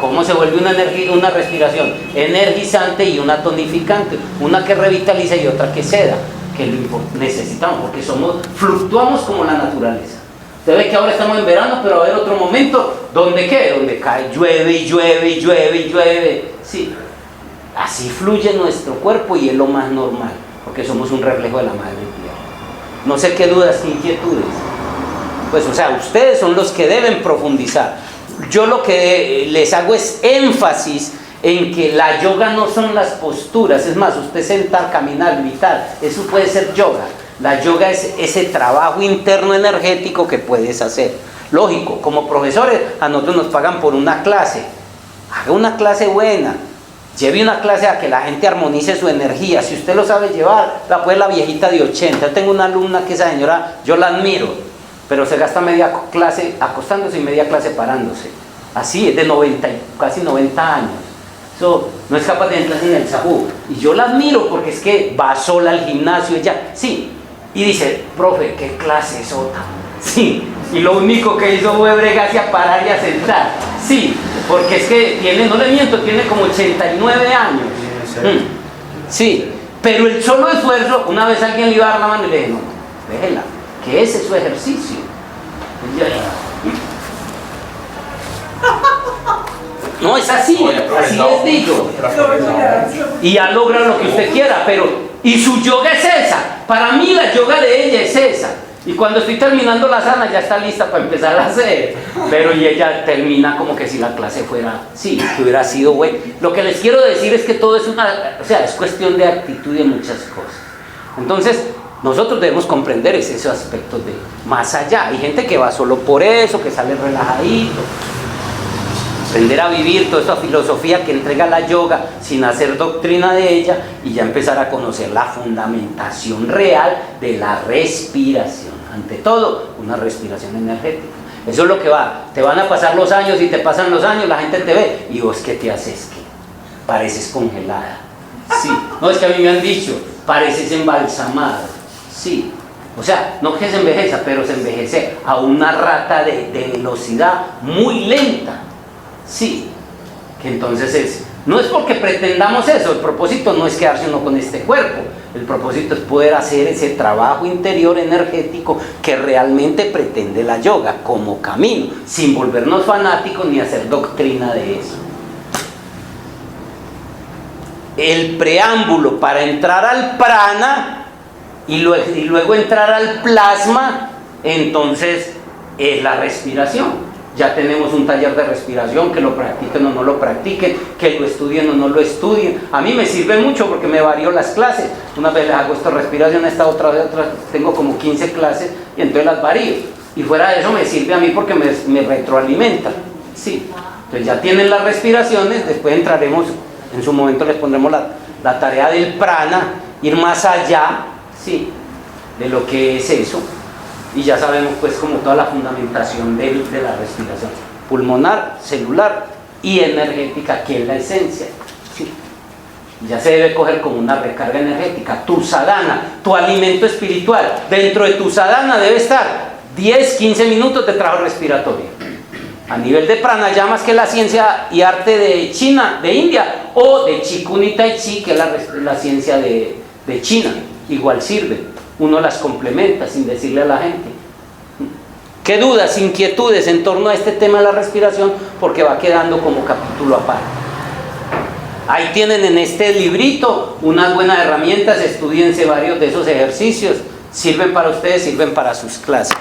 cómo se vuelve una respiración energizante y una tonificante, una que revitaliza y otra que seda, que lo necesitamos porque fluctuamos como la naturaleza. Usted ve que ahora estamos en verano, pero va a haber otro momento donde cae, llueve y llueve y llueve y llueve. Sí. Así fluye nuestro cuerpo y es lo más normal, porque somos un reflejo de la madre tierra. No sé qué dudas, qué inquietudes. Pues, o sea, ustedes son los que deben profundizar. Yo lo que les hago es énfasis en que la yoga no son las posturas. Es más, usted sentar, caminar, gritar, eso puede ser yoga. La yoga es ese trabajo interno energético que puedes hacer. Lógico, como profesores, a nosotros nos pagan por una clase. Haga una clase buena. Lleve una clase a que la gente armonice su energía. Si usted lo sabe llevar, la puede la viejita de 80. Yo tengo una alumna que esa señora, yo la admiro, pero se gasta media clase acostándose y media clase parándose. Así, es de casi 90 años. Eso no es capaz de entrar en el sahú. Y yo la admiro porque es que va sola al gimnasio, ella, sí. Y dice, profe, qué clase sota. Sí. Y lo único que hizo fue bregarse a parar y a sentar. Sí, porque es que no le miento, tiene como 89 años. Sí, pero el solo esfuerzo, una vez alguien le iba a dar la mano y le dije, no, déjela, que ese es su ejercicio. No, es así, así les digo. Y ya logra lo que usted quiera, y su yoga es esa. Para mí la yoga de ella es esa. Y cuando estoy terminando la sana ya está lista para empezar a hacer. Pero y ella termina como que si la clase fuera, sí, que hubiera sido bueno. Lo que les quiero decir es que todo es es cuestión de actitud y de muchas cosas. Entonces, Nosotros debemos comprender esos aspectos de más allá. Hay gente que va solo por eso, que sale relajadito. Aprender a vivir toda esta filosofía que entrega la yoga sin hacer doctrina de ella y ya empezar a conocer la fundamentación real de la respiración. Ante todo, una respiración energética. Eso es lo que va. Te van a pasar los años y te pasan los años, la gente te ve y vos ¿qué te haces? ¿Qué? Pareces congelada. Sí. No, es que a mí me han dicho, pareces embalsamada. Sí. O sea, no que se envejeza, pero se envejece a una rata de velocidad muy lenta. Sí, que entonces no es porque pretendamos eso, el propósito no es quedarse uno con este cuerpo, el propósito es poder hacer ese trabajo interior energético que realmente pretende la yoga como camino, sin volvernos fanáticos ni hacer doctrina de eso. El preámbulo para entrar al prana y luego entrar al plasma, entonces es la respiración. Ya tenemos un taller de respiración, que lo practiquen o no lo practiquen, que lo estudien o no lo estudien. A mí me sirve mucho porque me varío las clases. Una vez les hago esta respiración, esta otra, tengo como 15 clases y entonces las varío. Y fuera de eso me sirve a mí porque me retroalimenta. Sí, entonces ya tienen las respiraciones, después entraremos, en su momento les pondremos la tarea del prana, ir más allá, sí, de lo que es eso. Y ya sabemos pues como toda la fundamentación de la respiración pulmonar, celular y energética, que es la esencia. ¿Sí? Ya se debe coger como una recarga energética. Tu sadhana, tu alimento espiritual, dentro de tu sadhana debe estar 10-15 minutos de trabajo respiratorio. A nivel de pranayamas, que es la ciencia y arte de China, de India, o de Qigong y Tai Chi, que es la ciencia de China, igual sirve. Uno las complementa sin decirle a la gente. ¿Qué dudas, inquietudes en torno a este tema de la respiración? Porque va quedando como capítulo aparte. Ahí tienen en este librito unas buenas herramientas, estudiense varios de esos ejercicios, sirven para ustedes, sirven para sus clases.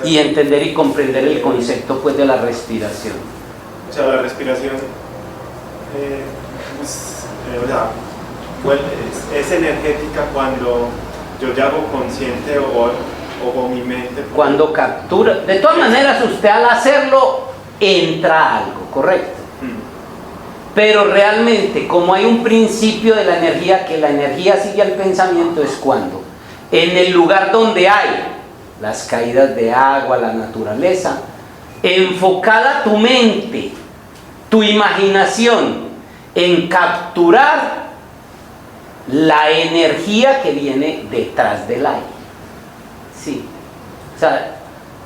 Y entender y comprender el concepto pues de la respiración. O sea, la respiración es energética cuando yo ya hago consciente o mi mente. Cuando captura, de todas maneras usted al hacerlo entra algo, correcto. Pero realmente, como hay un principio de la energía, que la energía sigue al pensamiento, es cuando en el lugar donde hay las caídas de agua, la naturaleza, enfocada tu mente, tu imaginación en capturar la energía que viene detrás del aire. Sí. O sea,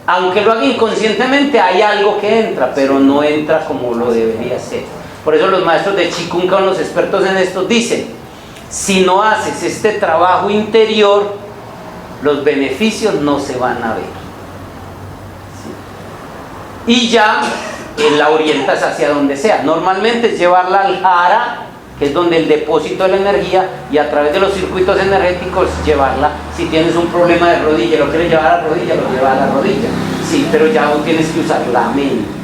aunque lo haga inconscientemente, hay algo que entra, pero no entra como lo debería ser. Por eso los maestros de Qigong, con los expertos en esto, dicen: si no haces este trabajo interior, los beneficios no se van a ver. Sí. Y ya la orientas hacia donde sea. Normalmente es llevarla al jara, que es donde el depósito de la energía, y a través de los circuitos energéticos llevarla. Si tienes un problema de rodilla, lo quieres llevar a la rodilla, lo llevas a la rodilla. Sí, pero ya no tienes que usar la mente.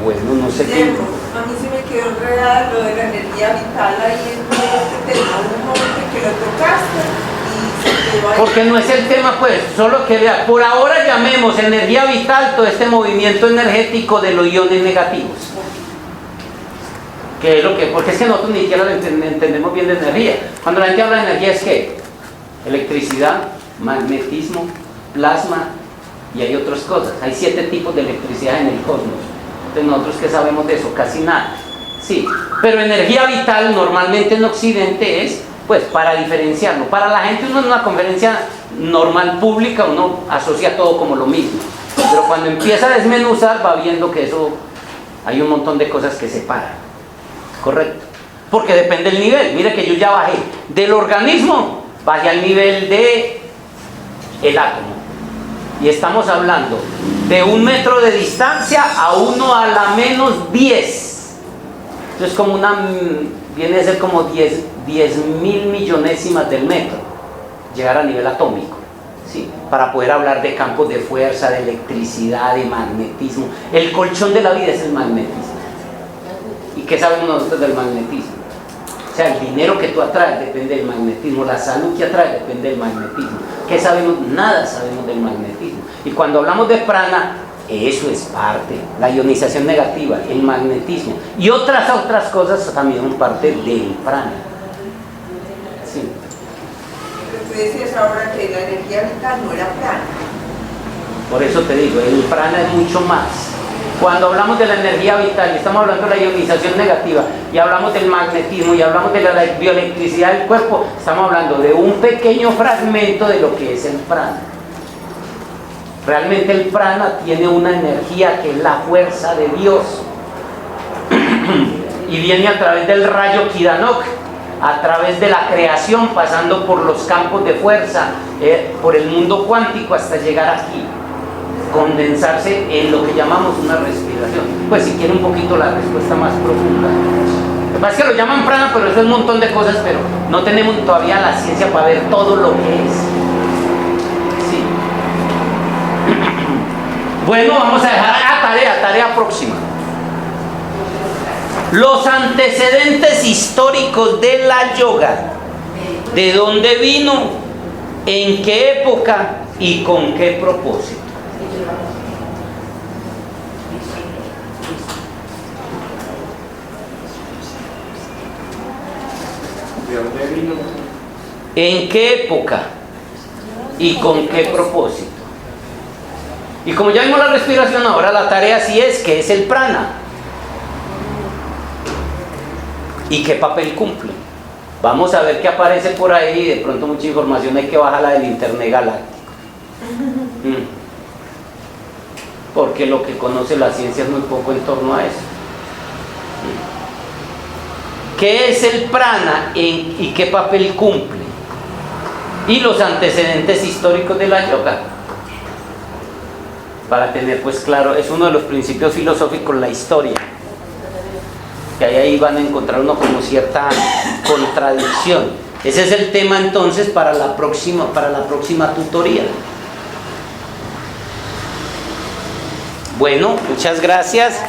Bueno, no sé qué. A mí sí me quedó enredada lo de la energía vital ahí en todo este tema. Hubo un momento en que lo tocaste y se quedó ahí. Porque no es el tema, pues, solo que vea, por ahora llamemos energía vital todo este movimiento energético de los iones negativos. Que es lo que, porque es que nosotros ni siquiera entendemos bien de energía. Cuando la gente habla de energía, es que electricidad, magnetismo, plasma, y hay otras cosas. Hay 7 tipos de electricidad en el cosmos. Entonces, nosotros que sabemos de eso, casi nada. Sí, pero energía vital normalmente en Occidente es, pues, para diferenciarlo. Para la gente, uno en una conferencia normal pública, uno asocia todo como lo mismo. Pero cuando empieza a desmenuzar, va viendo que eso, hay un montón de cosas que separan. Correcto. Porque depende del nivel. Mire que yo ya bajé del organismo, bajé al nivel de el átomo. Y estamos hablando de 1 metro de distancia a 1 a la menos 10. Entonces como viene a ser como 10.000 millonésimas del metro. Llegar a nivel atómico. ¿Sí? Para poder hablar de campos de fuerza, de electricidad, de magnetismo. El colchón de la vida es el magnetismo. ¿Y qué sabemos nosotros del magnetismo? O sea, el dinero que tú atraes depende del magnetismo, la salud que atraes depende del magnetismo. ¿Qué sabemos? Nada sabemos del magnetismo. Y cuando hablamos de prana, eso es parte, la ionización negativa, el magnetismo y otras cosas también son parte del prana. Sí. Pero tú decías ahora que la energía vital no era prana. Por eso te digo, el prana es mucho más. Cuando hablamos de la energía vital, estamos hablando de la ionización negativa y hablamos del magnetismo y hablamos de la bioelectricidad del cuerpo, estamos hablando de un pequeño fragmento de lo que es el prana. Realmente el prana tiene una energía que es la fuerza de Dios y viene a través del rayo Kidanok, a través de la creación, pasando por los campos de fuerza, por el mundo cuántico hasta llegar aquí, condensarse en lo que llamamos una respiración. Pues si quiere un poquito la respuesta más profunda. Lo que pasa es que lo llaman prana, pero eso es un montón de cosas, pero no tenemos todavía la ciencia para ver todo lo que es. Sí. Bueno, vamos a dejar tarea próxima. Los antecedentes históricos de la yoga. ¿De dónde vino? ¿En qué época? ¿Y con qué propósito? ¿De dónde vino? ¿En qué época? ¿Y con qué propósito? Y como ya vimos la respiración, ahora la tarea sí es, ¿qué es el prana? ¿Y qué papel cumple? Vamos a ver qué aparece por ahí, de pronto mucha información hay que bajarla del internet galáctico. Porque lo que conoce la ciencia es muy poco en torno a eso. ¿Qué es el prana y qué papel cumple? Y los antecedentes históricos de la yoga. Para tener pues claro, es uno de los principios filosóficos, la historia. Que ahí van a encontrar uno como cierta contradicción. Ese es el tema entonces para la próxima tutoría. Bueno, muchas gracias.